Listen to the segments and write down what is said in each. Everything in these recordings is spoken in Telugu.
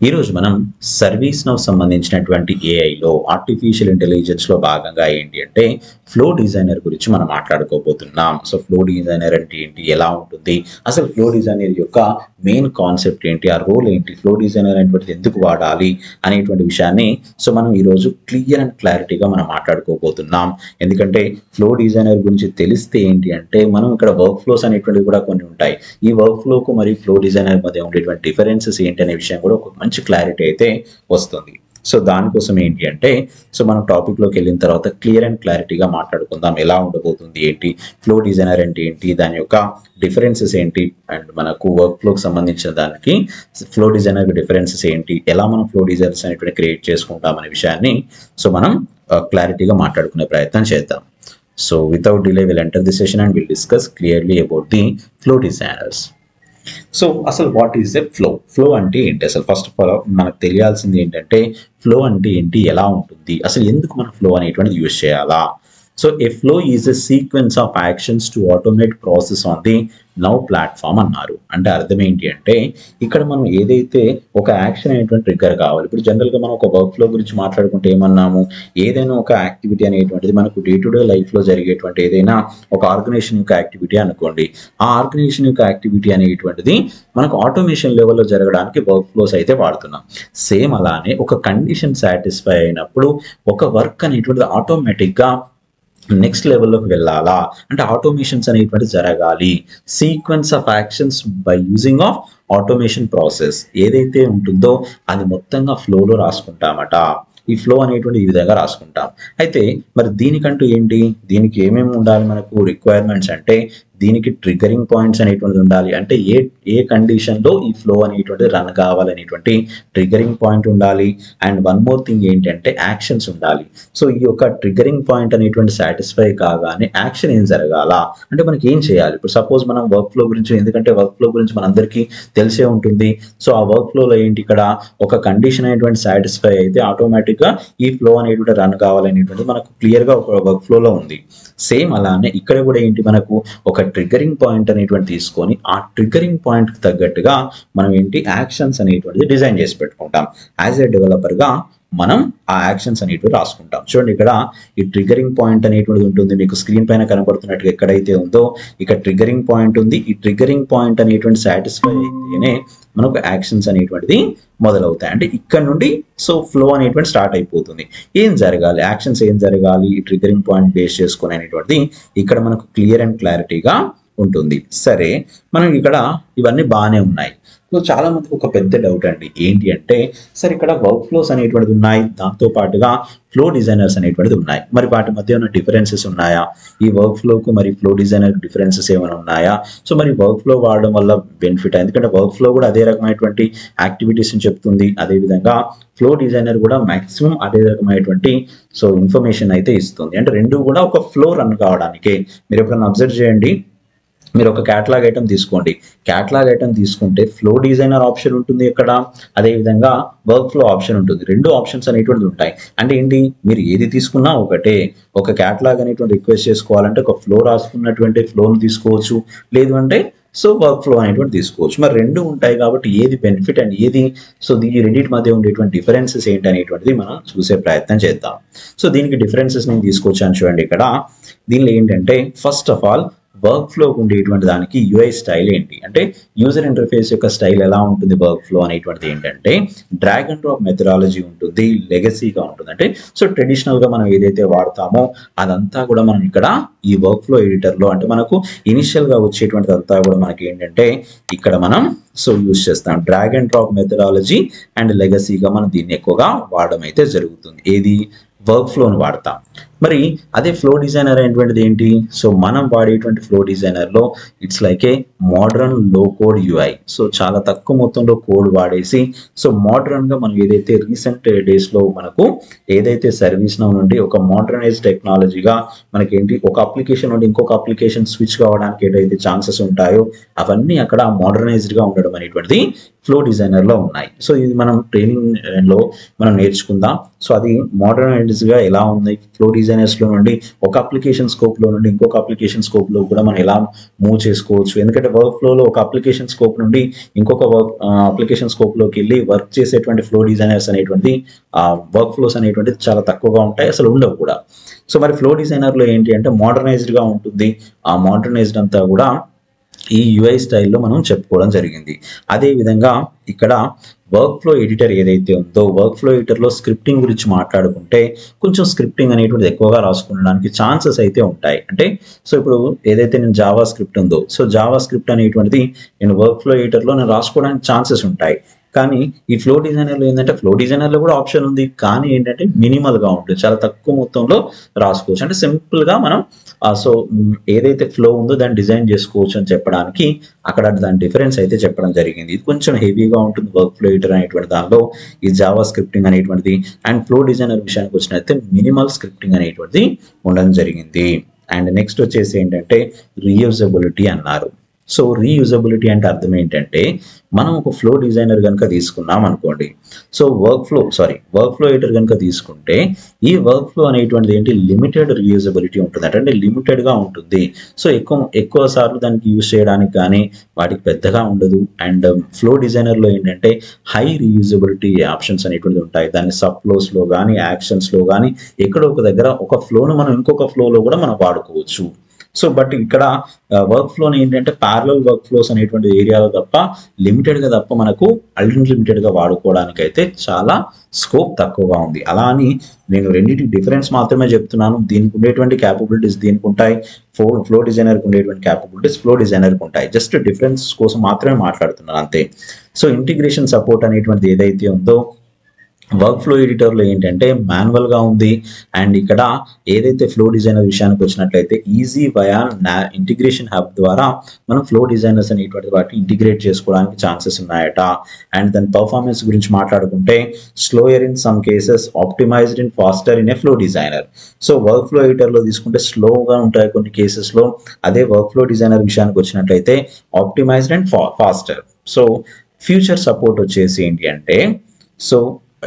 ఈ రోజు మనం సర్వీస్ నౌ సంబంధించినటువంటి ఏఐలో ఆర్టిఫిషియల్ ఇంటెలిజెన్స్ లో భాగంగా ఏంటి అంటే ఫ్లో డిజైనర్ గురించి మనం మాట్లాడుకోబోతున్నాం. సో ఫ్లో డిజైనర్ అంటే ఏంటి, ఎలా ఉంటుంది, అసలు ఫ్లో డిజైనర్ యొక్క మెయిన్ కాన్సెప్ట్ ఏంటి, ఆ రోల్ ఏంటి, ఫ్లో డిజైనర్ అనేటువంటిది ఎందుకు వాడాలి అనేటువంటి విషయాన్ని మనం ఈరోజు క్లియర్ అండ్ క్లారిటీగా మనం మాట్లాడుకోబోతున్నాం. ఎందుకంటే ఫ్లో డిజైనర్ గురించి తెలిస్తే ఏంటి అంటే మనం ఇక్కడ వర్క్ ఫ్లోస్ అనేటువంటివి కూడా కొన్ని ఉంటాయి. ఈ వర్క్ ఫ్లోకు మరియు ఫ్లో డిజైనర్ మధ్య ఉండేటువంటి డిఫరెన్సెస్ ఏంటి అనే విషయం కూడా ఒక మంచి క్లారిటీ అయితే వస్తుంది. సో దానికోసం ఏంటి అంటే మనం టాపిక్ లోకి వెళ్ళిన తర్వాత క్లియర్ అండ్ క్లారిటీగా మాట్లాడుకుందాం. ఎలా ఉండబోతుంది ఏంటి, ఫ్లో డిజైనర్ అంటే ఏంటి, దాని యొక్క డిఫరెన్సెస్ ఏంటి, అండ్ మనకు వర్క్ ఫ్లోకి సంబంధించిన దానికి ఫ్లో డిజైనర్ డిఫరెన్సెస్ ఏంటి, ఎలా మనం ఫ్లో డిజైనర్స్ అనేటువంటి క్రియేట్ చేసుకుంటాం అనే విషయాన్ని మనం క్లారిటీగా మాట్లాడుకునే ప్రయత్నం చేద్దాం. So without delay, we'll enter the session and we'll discuss clearly about the flow designers. So అసలు what is a flow, flow అంటే ఏంటి, అసలు ఫస్ట్ ఆఫ్ ఆల్ మనకు తెలియాల్సింది ఏంటంటే ఫ్లో అంటే ఏంటి, ఎలా ఉంటుంది, అసలు ఎందుకు మనం ఫ్లో అనేటువంటిది యూజ్ చేయాలా. So A flow is a sequence of actions to automate process on the now platform అన్నారు. అంటే అర్థం ఏంటి అంటే ఇక్కడ మనం ఏదైతే ఒక యాక్షన్ అనేటువంటి ట్రిగ్గర్ కావాలి. ఇప్పుడు జనరల్గా మనం ఒక వర్క్ ఫ్లో గురించి మాట్లాడుకుంటే ఏమన్నాము, ఏదైనా ఒక యాక్టివిటీ అనేటువంటిది మనకు డే టు డే లైఫ్లో జరిగేటువంటి ఏదైనా ఒక ఆర్గనైజేషన్ యొక్క యాక్టివిటీ అనుకోండి, ఆ ఆర్గనైజేషన్ యొక్క యాక్టివిటీ అనేటువంటిది మనకు ఆటోమేషన్ లెవెల్లో జరగడానికి వర్క్ ఫ్లోస్ అయితే వాడుతున్నాం. సేమ్ అలానే ఒక కండిషన్ సాటిస్ఫై అయినప్పుడు ఒక వర్క్ అనేటువంటిది ఆటోమేటిక్గా నెక్స్ట్ లెవెల్లోకి వెళ్ళాలా అంటే ఆటోమేషన్స్ అనేటువంటి జరగాలి. Sequence of actions by using of automation process ఏదైతే ఉంటుందో అది మొత్తంగా ఫ్లోలో రాసుకుంటామట. ఈ ఫ్లో అనేటువంటి ఈ విధంగా రాసుకుంటాం. అయితే మరి దీనికంటూ ఏంటి, దీనికి ఏమేమి ఉండాలి మనకు రిక్వైర్మెంట్స్ అంటే దీనికి ట్రిగరింగ్ పాయింట్స్ అనేటువంటిది ఉండాలి. అంటే ఏ కండిషన్లో ఈ ఫ్లో అనేటువంటిది రన్ కావాలనేటువంటి ట్రిగరింగ్ పాయింట్ ఉండాలి. అండ్ వన్ మోర్ థింగ్ ఏంటంటే యాక్షన్స్ ఉండాలి. సో ఈ యొక్క ట్రిగరింగ్ పాయింట్ అనేటువంటి సాటిస్ఫై కాగానే యాక్షన్ ఏం జరగాల అంటే మనకి ఏం చేయాలి. ఇప్పుడు సపోజ్ మనం వర్క్ ఫ్లో గురించి, ఎందుకంటే వర్క్ ఫ్లో గురించి మనందరికీ తెలిసే ఉంటుంది. సో ఆ వర్క్ ఫ్లోలో ఏంటి, ఇక్కడ ఒక కండిషన్ అనేటువంటి సాటిస్ఫై అయితే ఆటోమేటిక్గా ఈ ఫ్లో అనేటువంటి రన్ కావాలనేటువంటి మనకు క్లియర్గా ఒక వర్క్ ఫ్లోలో ఉంది. సేమ్ అలానే ఇక్కడ కూడా ఏంటి, మనకు ఒక ట్రిగ్గరింగ్ పాయింట్ అనేటువంటి తీసుకొని ఆ ట్రిగ్గరింగ్ పాయింట్కి తగ్గట్టుగా మనం ఏంటి యాక్షన్స్ అనేటువంటిది డిజైన్ చేసి పెట్టుకుంటాం. యాజ్ ఏ డెవలపర్గా మనం ఆ యాక్షన్స్ అనేటివి రాసుకుంటాం. చూడండి ఇక్కడ ఈ ట్రిగ్గరింగ్ పాయింట్ అనేటువంటిది ఉంటుంది, మీకు స్క్రీన్ పైన కనబడుతున్నట్టుగా ఎక్కడైతే ఉందో ఇక్కడ ట్రిగ్గరింగ్ పాయింట్ ఉంది. ఈ ట్రిగ్గరింగ్ పాయింట్ అనేటువంటి సాటిస్ఫై అయితేనే మనకు యాక్షన్స్ అనేటువంటిది మొదలవుతాయి. అంటే ఇక్కడ నుండి ఫ్లో అనేటువంటి స్టార్ట్ అయిపోతుంది. ఏం జరగాలి, యాక్షన్స్ ఏం జరగాలి, ఈ ట్రిగ్గరింగ్ పాయింట్ బేస్ చేసుకుని అనేటువంటిది ఇక్కడ మనకు క్లియర్ అండ్ క్లారిటీగా ఉంటుంది. సరే, మనం ఇక్కడ ఇవన్నీ బాగానే ఉన్నాయి. సో చాలా మందికి ఒక పెద్ద డౌట్ అండి, ఏంటి అంటే సరే ఇక్కడ వర్క్ ఫ్లోస్ అనేటువంటిది ఉన్నాయి, దాంతో పాటుగా ఫ్లో డిజైనర్స్ అనేటువంటిది ఉన్నాయి, మరి వాటి మధ్య ఉన్న డిఫరెన్సెస్ ఉన్నాయా, ఈ వర్క్ ఫ్లోకు మరి ఫ్లో డిజైనర్ డిఫరెన్సెస్ ఏమైనా ఉన్నాయా. సో మరి వర్క్ ఫ్లో వాడడం వల్ల బెనిఫిట్, ఎందుకంటే వర్క్ ఫ్లో కూడా అదే రకమైనటువంటి యాక్టివిటీస్ని చెప్తుంది, అదేవిధంగా ఫ్లో డిజైనర్ కూడా మాక్సిమం అదే రకమైనటువంటి ఇన్ఫర్మేషన్ అయితే ఇస్తుంది. అంటే రెండు కూడా ఒక ఫ్లో రన్ కావడానికి. మీరు ఎప్పుడైనా అబ్జర్వ్ చేయండి, మీరు ఒక క్యాటలాగ్ ఐటమ్ తీసుకోండి, క్యాటలాగ్ ఐటమ్ తీసుకుంటే ఫ్లో డిజైనర్ ఆప్షన్ ఉంటుంది ఇక్కడ, అదేవిధంగా వర్క్ ఫ్లో ఆప్షన్ ఉంటుంది. రెండు ఆప్షన్స్ అనేటువంటిది ఉంటాయి. అంటే ఏంటి, మీరు ఏది తీసుకున్నా ఒకటే. ఒక క్యాటలాగ్ అనేటువంటి రిక్వెస్ట్ చేసుకోవాలంటే ఒక ఫ్లో రాసుకున్నటువంటి ఫ్లోను తీసుకోవచ్చు, లేదు అంటే వర్క్ ఫ్లో అనేటువంటి తీసుకోవచ్చు. మరి రెండు ఉంటాయి కాబట్టి ఏది బెనిఫిట్ అండ్ ఏది, ఈ రెండింటి మధ్య ఉండేటువంటి డిఫరెన్సెస్ ఏంటి అనేటువంటిది మనం చూసే ప్రయత్నం చేద్దాం. దీనికి డిఫరెన్సెస్ నేను తీసుకొచ్చాను చూడండి. ఇక్కడ దీనిలో ఏంటంటే first of all work flow ఉండేటువంటి దానికి యూఐ స్టైల్ ఏంటి అంటే యూజర్ ఇంటర్ఫేస్ యొక్క స్టైల్ ఎలా ఉంటుంది. వర్క్ ఫ్లో అనేటువంటిది ఏంటంటే డ్రాగ్ అండ్ డ్రాప్ మెథడాలజీ ఉంటుంది, లెగసీగా ఉంటుంది. అంటే ట్రెడిషనల్గా మనం ఏదైతే వాడతామో అదంతా కూడా మనం ఇక్కడ ఈ వర్క్ ఫ్లో ఎడిటర్లో, అంటే మనకు ఇనిషియల్గా వచ్చేటువంటిది అంతా కూడా మనకి ఏంటంటే ఇక్కడ మనం యూజ్ చేస్తాం. Drag and drop methodology and లెగసీగా మనం దీన్ని ఎక్కువగా వాడడం అయితే జరుగుతుంది. ఏది, వర్క్ ఫ్లోను వాడతాం. మరి అదే ఫ్లో డిజైనర్ అనేటువంటిది ఏంటి, మనం వాడేటువంటి ఫ్లో డిజైనర్లో it's like a modern low code UI. చాలా తక్కువ మొత్తంలో కోడ్ వాడేసి మోడర్న్గా మనం ఏదైతే రీసెంట్ డేస్లో మనకు ఏదైతే సర్వీస్ నౌ నుండి ఒక మోడర్నైజ్ టెక్నాలజీగా మనకేంటి ఒక అప్లికేషన్ నుండి ఇంకొక అప్లికేషన్ స్విచ్ కావడానికి ఏదైతే ఛాన్సెస్ ఉంటాయో అవన్నీ అక్కడ మోడర్నైజ్డ్గా ఉండడం అనేటువంటిది ఫ్లో డిజైనర్లో ఉన్నాయి. ఇది మనం ట్రైనింగ్లో మనం నేర్చుకుందాం. అది మోడర్నైజ్డ్గా ఎలా ఉంది, ఫ్లో డిజైనర్ డిజైనర్స్ లో నుండి ఒక అప్లికేషన్ స్కోప్ లో నుండి ఇంకొక అప్లికేషన్ స్కోప్ లో కూడా మనం ఎలా మూవ్ చేసుకోవచ్చు. ఎందుకంటే వర్క్ ఫ్లో లో ఒక అప్లికేషన్ స్కోప్ నుండి ఇంకొక అప్లికేషన్ స్కోప్ లోకి వెళ్ళి వర్క్ చేసేటువంటి ఫ్లో డిజైనర్స్ అనేటువంటి వర్క్ ఫ్లోస్ అనేటువంటిది చాలా తక్కువగా ఉంటాయి, అసలు ఉండవు కూడా. సో మరి ఫ్లో డిజైనర్ లో ఏంటి అంటే మోడర్నైజ్డ్ గా ఉంటుంది. ఆ మోడర్నైజ్డ్ అంతా కూడా ఈ యూఐ స్టైల్లో మనం చెప్పుకోవడం జరిగింది. అదే విధంగా ఇక్కడ వర్క్ ఫ్లో ఎడిటర్ ఏదైతే ఉందో వర్క్ ఫ్లో ఎడిటర్లో స్క్రిప్టింగ్ గురించి మాట్లాడుకుంటే కొంచెం స్క్రిప్టింగ్ అనేటువంటిది ఎక్కువగా రాసుకునడానికి ఛాన్సెస్ అయితే ఉంటాయి. అంటే సో ఇప్పుడు ఏదైతే నేను జావా స్క్రిప్ట్ ఉందో సో జావా స్క్రిప్ట్ అనేటువంటిది నేను వర్క్ ఫ్లో ఎడిటర్లో నేను రాసుకోవడానికి ఛాన్సెస్ ఉంటాయి. కానీ ఈ ఫ్లో డిజైనర్లో ఏంటంటే ఫ్లో డిజైనర్లో కూడా ఆప్షన్ ఉంది, కానీ ఏంటంటే మినిమల్గా ఉంటుంది, చాలా తక్కువ మొత్తంలో రాసుకోవచ్చు. అంటే సింపుల్గా మనం సో ఏదైతే ఫ్లో ఉందో దాన్ని డిజైన్ చేసుకోవచ్చు అని చెప్పడానికి అక్కడ దాని డిఫరెన్స్ అయితే చెప్పడం జరిగింది. ఇది కొంచెం హెవీగా ఉంటుంది వర్క్ ఫ్లో ఎడిటర్ అనేటువంటి దానిలో ఈ జావా స్క్రిప్టింగ్ అనేటువంటిది. అండ్ ఫ్లో డిజైనర్ విషయానికి వచ్చినట్లయితే మినిమల్ స్క్రిప్టింగ్ అనేటువంటిది ఉండడం జరిగింది. అండ్ నెక్స్ట్ వచ్చేసి ఏంటంటే రీయూజబిలిటీ అన్నారు. సో రీయూజబిలిటీ అంటే అర్థం ఏంటంటే మనం ఒక ఫ్లో డిజైనర్ కనుక తీసుకున్నాం అనుకోండి, సో వర్క్ ఫ్లో ఎడిటర్ కనుక తీసుకుంటే ఈ వర్క్ ఫ్లో అనేటువంటిది ఏంటి లిమిటెడ్ రీయూజబిలిటీ ఉంటుంది, అంటే లిమిటెడ్గా ఉంటుంది. సో ఎక్కువ సార్లు దానికి యూజ్ చేయడానికి కానీ వాటికి పెద్దగా ఉండదు. అండ్ ఫ్లో డిజైనర్లో ఏంటంటే హై రీయూజబిలిటీ ఆప్షన్స్ అనేటువంటిది ఉంటాయి. దాన్ని సబ్ ఫ్లోస్లో కానీ యాక్షన్స్లో కానీ ఎక్కడో ఒక దగ్గర ఒక ఫ్లోను మనం ఇంకొక ఫ్లోలో కూడా మనం వాడుకోవచ్చు. సో బట్ ఇక్కడ వర్క్ ఫ్లోని ఏంటంటే ప్యారలల్ వర్క్ ఫ్లోస్ అనేటువంటి ఏరియాలో తప్ప లిమిటెడ్గా తప్ప మనకు అన్లిమిటెడ్గా వాడుకోవడానికి అయితే చాలా స్కోప్ తక్కువగా ఉంది. అలా అని నేను రెండింటి డిఫరెన్స్ మాత్రమే చెప్తున్నాను. దీనికి ఉండేటువంటి క్యాపబిలిటీస్ దీనికి ఉంటాయి, ఫ్లో డిజైనర్కి ఉండేటువంటి క్యాపబిలిటీస్ ఫ్లో డిజైనర్కి ఉంటాయి. జస్ట్ డిఫరెన్స్ కోసం మాత్రమే మాట్లాడుతున్నాను అంతే. సో ఇంటిగ్రేషన్ సపోర్ట్ అనేటువంటిది ఏదైతే ఉందో వర్క్ ఫ్లో ఎడిటర్లో ఏంటంటే మాన్యువల్గా ఉంది. అండ్ ఇక్కడ ఏదైతే ఫ్లో డిజైనర్ విషయానికి వచ్చినట్లయితే ఈజీ వయా ఇంటిగ్రేషన్ హబ్ ద్వారా మనం ఫ్లో డిజైనర్స్ అనేటువంటి వాటిని ఇంటిగ్రేట్ చేసుకోవడానికి ఛాన్సెస్ ఉన్నాయట. అండ్ దాని పర్ఫార్మెన్స్ గురించి మాట్లాడుకుంటే slower in some cases, optimised in faster in a flow designer. So work flow ఎడిటర్లో తీసుకుంటే స్లోగా ఉంటాయి కొన్ని కేసెస్లో, అదే వర్క్ ఫ్లో డిజైనర్ విషయానికి వచ్చినట్లయితే optimized and faster. So future support వచ్చేసి ఏంటి అంటే సో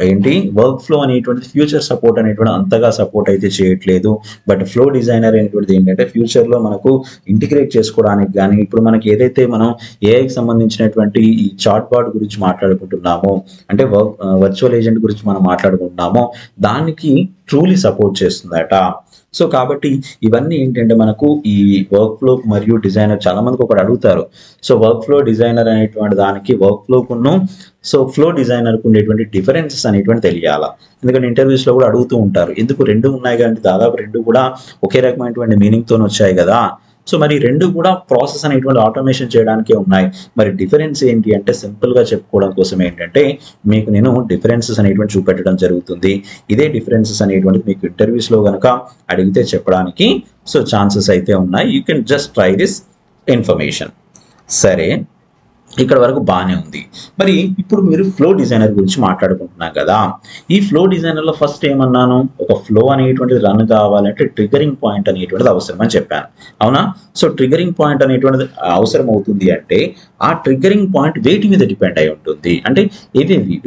ఏంటి వర్క్ ఫ్లో అనేటువంటి ఫ్యూచర్ సపోర్ట్ అనేటువంటి అంతగా సపోర్ట్ అయితే చేయట్లేదు. బట్ ఫ్లో డిజైనర్ అనేటువంటిది ఏంటంటే ఫ్యూచర్లో మనకు ఇంటిగ్రేట్ చేసుకోవడానికి కానీ ఇప్పుడు మనకి ఏదైతే మనం ఏఐకి సంబంధించినటువంటి ఈ చాట్ బాట్ గురించి మాట్లాడుకుంటున్నామో అంటే వర్చువల్ ఏజెంట్ గురించి మనం మాట్లాడుకుంటున్నామో దానికి ట్రూలీ సపోర్ట్ చేస్తుందట. సో కాబట్టి ఇవన్నీ ఏంటంటే మనకు ఈ వర్క్ ఫ్లో మరియు డిజైనర్ చాలా మందికి ఒకటి అడుగుతారు. సో వర్క్ ఫ్లో డిజైనర్ అనేటువంటి దానికి వర్క్ ఫ్లోకును సో ఫ్లో డిజైనర్కు ఉండేటువంటి డిఫరెన్సెస్ అనేటువంటి తెలియాలా. ఎందుకంటే ఇంటర్వ్యూస్లో కూడా అడుగుతూ ఉంటారు ఎందుకు రెండు ఉన్నాయి కానీ దాదాపు రెండు కూడా ఒకే రకమైనటువంటి మీనింగ్తో వచ్చాయి కదా. సో మరి రెండు కూడా ప్రాసెస్ అనేటువంటి ఆటోమేషన్ చేయడానికే ఉన్నాయి. మరి డిఫరెన్స్ ఏంటి అంటే సింపుల్గా చెప్పుకోవడం కోసం ఏంటంటే మీకు నేను డిఫరెన్సెస్ అనేటువంటి చూపెట్టడం జరుగుతుంది. ఇదే డిఫరెన్సెస్ అనేటువంటిది మీకు ఇంటర్వ్యూస్లో కనుక అడిగితే చెప్పడానికి సో ఛాన్సెస్ అయితే ఉన్నాయి. You can just try this information. సరే, ఇక్కడ వరకు బాగానే ఉంది. మరి ఇప్పుడు మీరు ఫ్లో డిజైనర్ గురించి మాట్లాడుకుంటున్నాం కదా. ఈ ఫ్లో డిజైనర్లో ఫస్ట్ ఏమన్నాను, ఒక ఫ్లో అనేటువంటిది రన్ కావాలంటే ట్రిగరింగ్ పాయింట్ అనేటువంటిది అవసరం అని చెప్పాను, అవునా. సో ట్రిగరింగ్ పాయింట్ అనేటువంటిది అవసరం అవుతుంది అంటే ఆ ట్రిగరింగ్ పాయింట్ వేటి మీద డిపెండ్ అయి ఉంటుంది. అంటే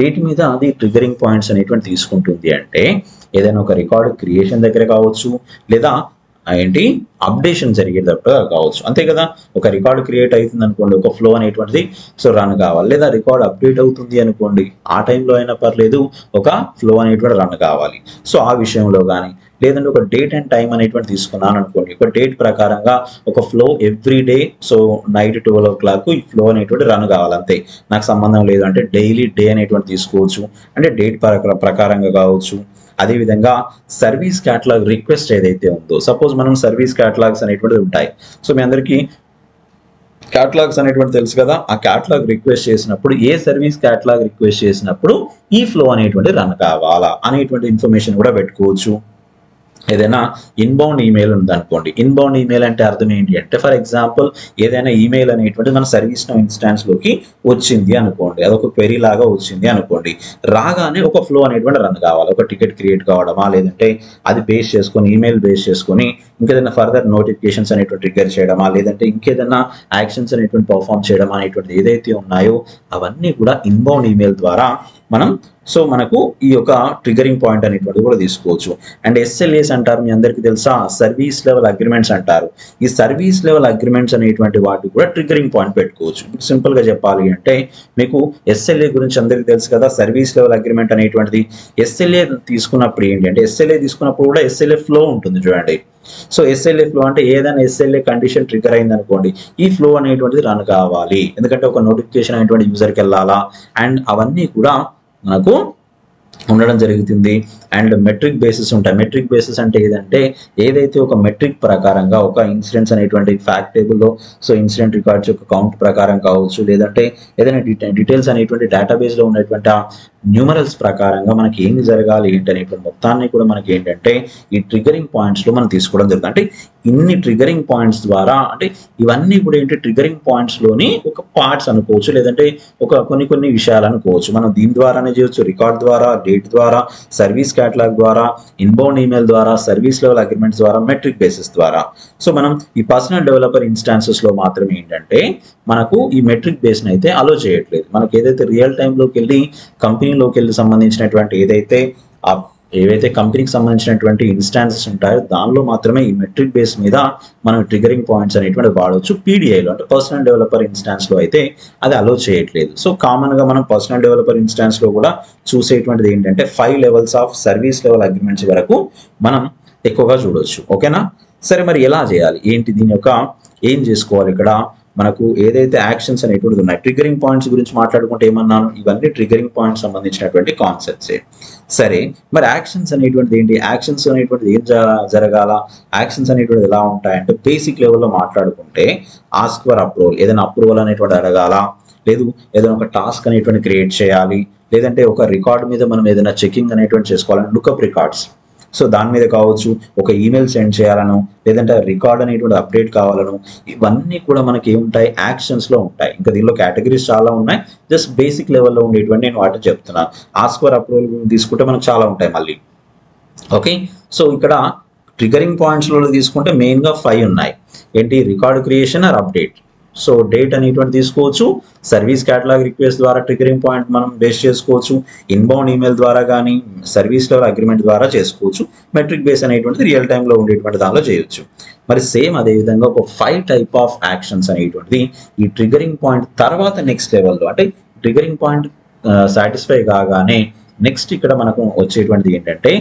వేటి మీద అది ట్రిగరింగ్ పాయింట్స్ అనేటువంటి తీసుకుంటుంది అంటే ఏదైనా ఒక రికార్డ్ క్రియేషన్ దగ్గర కావచ్చు, లేదా ఏంటి అప్డేషన్ జరిగేటప్పుడు కావచ్చు, అంతే కదా. ఒక రికార్డ్ క్రియేట్ అవుతుంది అనుకోండి, ఒక ఫ్లో అనేటువంటిది సో రన్ కావాలి, లేదా రికార్డ్ అప్డేట్ అవుతుంది అనుకోండి, ఆ టైంలో అయినా పర్లేదు ఒక ఫ్లో అనేటువంటి రన్ కావాలి. సో ఆ విషయంలో కానీ లేదంటే ఒక డేట్ అండ్ టైం అనేటువంటి తీసుకున్నాను అనుకోండి, ఒక డేట్ ప్రకారంగా ఒక flow every day so night 12 o'clock ఈ ఫ్లో అనేటువంటి రన్ కావాలి, అంతే. నాకు సంబంధం లేదు అంటే డైలీ డే అనేటువంటి తీసుకోవచ్చు, అంటే డేట్ ప్రకారంగా కావచ్చు. అదేవిధంగా సర్వీస్ క్యాటలాగ్ రిక్వెస్ట్ ఏదైతే ఉందో, సపోజ్ మనం సర్వీస్ క్యాటలాగ్స్ అనేటువంటివి ఉంటాయి. సో మీ అందరికీ క్యాటలాగ్స్ అనేటువంటి తెలుసు కదా. ఆ క్యాటలాగ్ రిక్వెస్ట్ చేసినప్పుడు ఏ సర్వీస్ క్యాటలాగ్ రిక్వెస్ట్ చేసినప్పుడు ఈ ఫ్లో అనేటువంటి రన్ కావాలా అనేటువంటి ఇన్ఫర్మేషన్ కూడా పెట్టుకోవచ్చు. ఏదైనా ఇన్బౌండ్ ఈమెయిల్ ఉందనుకోండి, ఇన్బౌండ్ ఈమెయిల్ అంటే అర్థం ఏంటి అంటే ఫర్ ఎగ్జాంపుల్ ఏదైనా ఈమెయిల్ అనేటువంటి మన సర్వీస్ నౌ ఇన్స్టాన్స్లోకి వచ్చింది అనుకోండి, అదొక క్వెరీ లాగా వచ్చింది అనుకోండి, రాగానే ఒక ఫ్లో అనేటువంటి రన్ కావాలి. ఒక టికెట్ క్రియేట్ కావడమా, లేదంటే అది బేస్ చేసుకొని ఈమెయిల్ బేస్ చేసుకొని ఇంకేదైనా ఫర్దర్ నోటిఫికేషన్స్ అనేటువంటి ట్రిగ్గర్ చేయడమా, లేదంటే ఇంకేదైనా యాక్షన్స్ అనేటువంటి పర్ఫామ్ చేయడమా అనేటువంటి ఏదైతే ఉన్నాయో అవన్నీ కూడా ఇన్బౌండ్ ఈమెయిల్ ద్వారా మనం సో మనకు ఈ యొక్క ట్రిగరింగ్ పాయింట్ అనేటువంటిది కూడా తీసుకోవచ్చు. అండ్ ఎస్ఎల్ఏస్ అంటారు, మీ అందరికీ తెలుసా, సర్వీస్ లెవెల్ అగ్రిమెంట్స్ అంటారు. ఈ సర్వీస్ లెవెల్ అగ్రిమెంట్స్ అనేటువంటి వాటి కూడా ట్రిగరింగ్ పాయింట్ పెట్టుకోవచ్చు. సింపుల్ గా చెప్పాలి అంటే మీకు ఎస్ఎల్ఏ గురించి అందరికీ తెలుసు కదా, సర్వీస్ లెవెల్ అగ్రిమెంట్ అనేటువంటిది. ఎస్ఎల్ఏ తీసుకున్నప్పుడు ఏంటి అంటే, ఎస్ఎల్ఏ తీసుకున్నప్పుడు కూడా ఎస్ఎల్ఏ ఫ్లో ఉంటుంది చూడండి. సో ఎస్ఎల్ఏ ఫ్లో అంటే ఏదైనా ఎస్ఎల్ఏ కండిషన్ ట్రిగర్ అయింది అనుకోండి, ఈ ఫ్లో అనేటువంటిది రన్ కావాలి. ఎందుకంటే ఒక నోటిఫికేషన్ అనేటువంటి యూజర్కి వెళ్ళాలా, అండ్ అవన్నీ కూడా మనకు ఉండడం జరుగుతుంది. అండ్ మెట్రిక్ బేసిస్ ఉంటాయి. మెట్రిక్ బేసిస్ అంటే ఏదంటే, ఏదైతే ఒక మెట్రిక్ ప్రకారంగా ఒక ఇన్సిడెంట్స్ అనేటువంటి ఫ్యాక్ట్ టేబుల్లో సో ఇన్సిడెంట్ రికార్డ్స్ యొక్క కౌంట్ ప్రకారం కావచ్చు, లేదంటే ఏదైనా డీటెయిల్స్ అనేటువంటి డేటాబేస్లో ఉన్నటువంటి న్యూమరల్స్ ప్రకారంగా మనకి ఏమి జరగాలి ఏంటి అనేటువంటి మొత్తాన్ని కూడా మనకి ఏంటంటే ఈ ట్రిగరింగ్ పాయింట్స్లో మనం తీసుకోవడం జరుగుతుంది. అంటే ఇన్ని ట్రిగరింగ్ పాయింట్స్ ద్వారా, అంటే ఇవన్నీ కూడా ఏంటి ట్రిగరింగ్ పాయింట్స్లోని ఒక పార్ట్స్ అనుకోవచ్చు, లేదంటే ఒక కొన్ని విషయాలు అనుకోవచ్చు. మనం దీని ద్వారానే చేయొచ్చు, రికార్డ్ ద్వారా, డేట్ ద్వారా, సర్వీస్ క్యాటలాగ్ ద్వారా, ఇన్బౌండ్ ఈమెయిల్ ద్వారా, సర్వీస్ లెవెల్ అగ్రిమెంట్స్ ద్వారా, మెట్రిక్ బేసిస్ ద్వారా. సో మనం ఈ పర్సనల్ డెవలపర్ ఇన్స్టాన్సెస్ లో మాత్రమే ఏంటంటే మనకు ఈ మెట్రిక్ బేస్ అయితే అలో చేయట్లేదు. మనకి ఏదైతే రియల్ టైంలోకి వెళ్ళి కంపెనీలోకి వెళ్ళి సంబంధించినటువంటి ఏవైతే కంపెనీకి సంబంధించినటువంటి ఇన్స్టాన్సెస్ ఉంటాయో దానిలో మాత్రమే ఈ మెట్రిక్ బేస్ మీద మనం ట్రిగరింగ్ పాయింట్స్ అనేటువంటి వాడవచ్చు. పీడిఐలో అంటే పర్సనల్ డెవలపర్ ఇన్స్టాన్స్ లో అయితే అది అలో చేయట్లేదు. సో కామన్ గా మనం పర్సనల్ డెవలపర్ ఇన్స్టాన్స్ లో కూడా చూసేటువంటిది ఏంటంటే 5 levels of service level agreements వరకు మనం ఎక్కువగా చూడవచ్చు. ఓకేనా? సరే, మరి ఎలా చేయాలి ఏంటి, దీని యొక్క ఏం చేసుకోవాలి? ఇక్కడ మనకు ఏదైతే యాక్షన్స్ అనేటువంటిది ఉన్నాయి, ట్రిగరింగ్ పాయింట్స్ గురించి మాట్లాడుకుంటే ఏమన్నాను, ఇవన్నీ ట్రిగరింగ్ పాయింట్స్ సంబంధించినటువంటి కాన్సెప్ట్సే. సరే, మరి యాక్షన్స్ అనేటువంటిది ఏంటి, యాక్షన్స్ అనేటువంటిది ఏం జరగాల, యాక్షన్స్ అనేటువంటిది ఎలా ఉంటాయంటే బేసిక్ లెవెల్లో మాట్లాడుకుంటే ఆస్క్ ఫర్ అప్రూవల్, ఏదైనా అప్రూవల్ అనేటువంటి అడగాల, లేదు ఏదైనా ఒక టాస్క్ అనేటువంటి క్రియేట్ చేయాలి, లేదంటే ఒక రికార్డ్ మీద మనం ఏదైనా చెకింగ్ అనేటువంటి చేసుకోవాలని లుకప్ రికార్డ్స్, సో దాని మీద కావచ్చు, ఒక ఈమెయిల్ సెండ్ చేయాలను, లేదంటే రికార్డ్ అనేటువంటి అప్డేట్ కావాలను, ఇవన్నీ కూడా మనకి ఏముంటాయి, యాక్షన్స్ లో ఉంటాయి. ఇంకా దీనిలో కేటగిరీస్ చాలా ఉన్నాయి, జస్ట్ బేసిక్ లెవెల్లో ఉండేటువంటి నేను వాటిని చెప్తున్నాను. ఆస్క్ ఫర్ అప్రూవల్ తీసుకుంటే మనకు చాలా ఉంటాయి మళ్ళీ. ఓకే, సో ఇక్కడ ట్రిగరింగ్ పాయింట్స్లో తీసుకుంటే మెయిన్గా 5 ఉన్నాయి. ఏంటి, record creation or update, so date అనేటువంటి తీసుకోవచ్చు, సర్వీస్ క్యాటలాగ్ రిక్వెస్ట్ ద్వారా ట్రిగరింగ్ పాయింట్ మనం బేస్ చేసుకోవచ్చు, ఇన్బౌండ్ ఈమెయిల్ ద్వారా కానీ సర్వీస్ లెవెల్ అగ్రిమెంట్ ద్వారా చేసుకోవచ్చు, మెట్రిక్ బేస్ అనేటువంటిది రియల్ టైంలో ఉండేటువంటి దానిలో చేయొచ్చు. మరి సేమ్ అదేవిధంగా ఒక 5 టైప్ ఆఫ్ యాక్షన్స్ అనేటువంటిది ఈ ట్రిగరింగ్ పాయింట్ తర్వాత నెక్స్ట్ లెవెల్లో, అంటే ట్రిగరింగ్ పాయింట్ సాటిస్ఫై కాగానే నెక్స్ట్ ఇక్కడ మనకు వచ్చేటువంటిది ఏంటంటే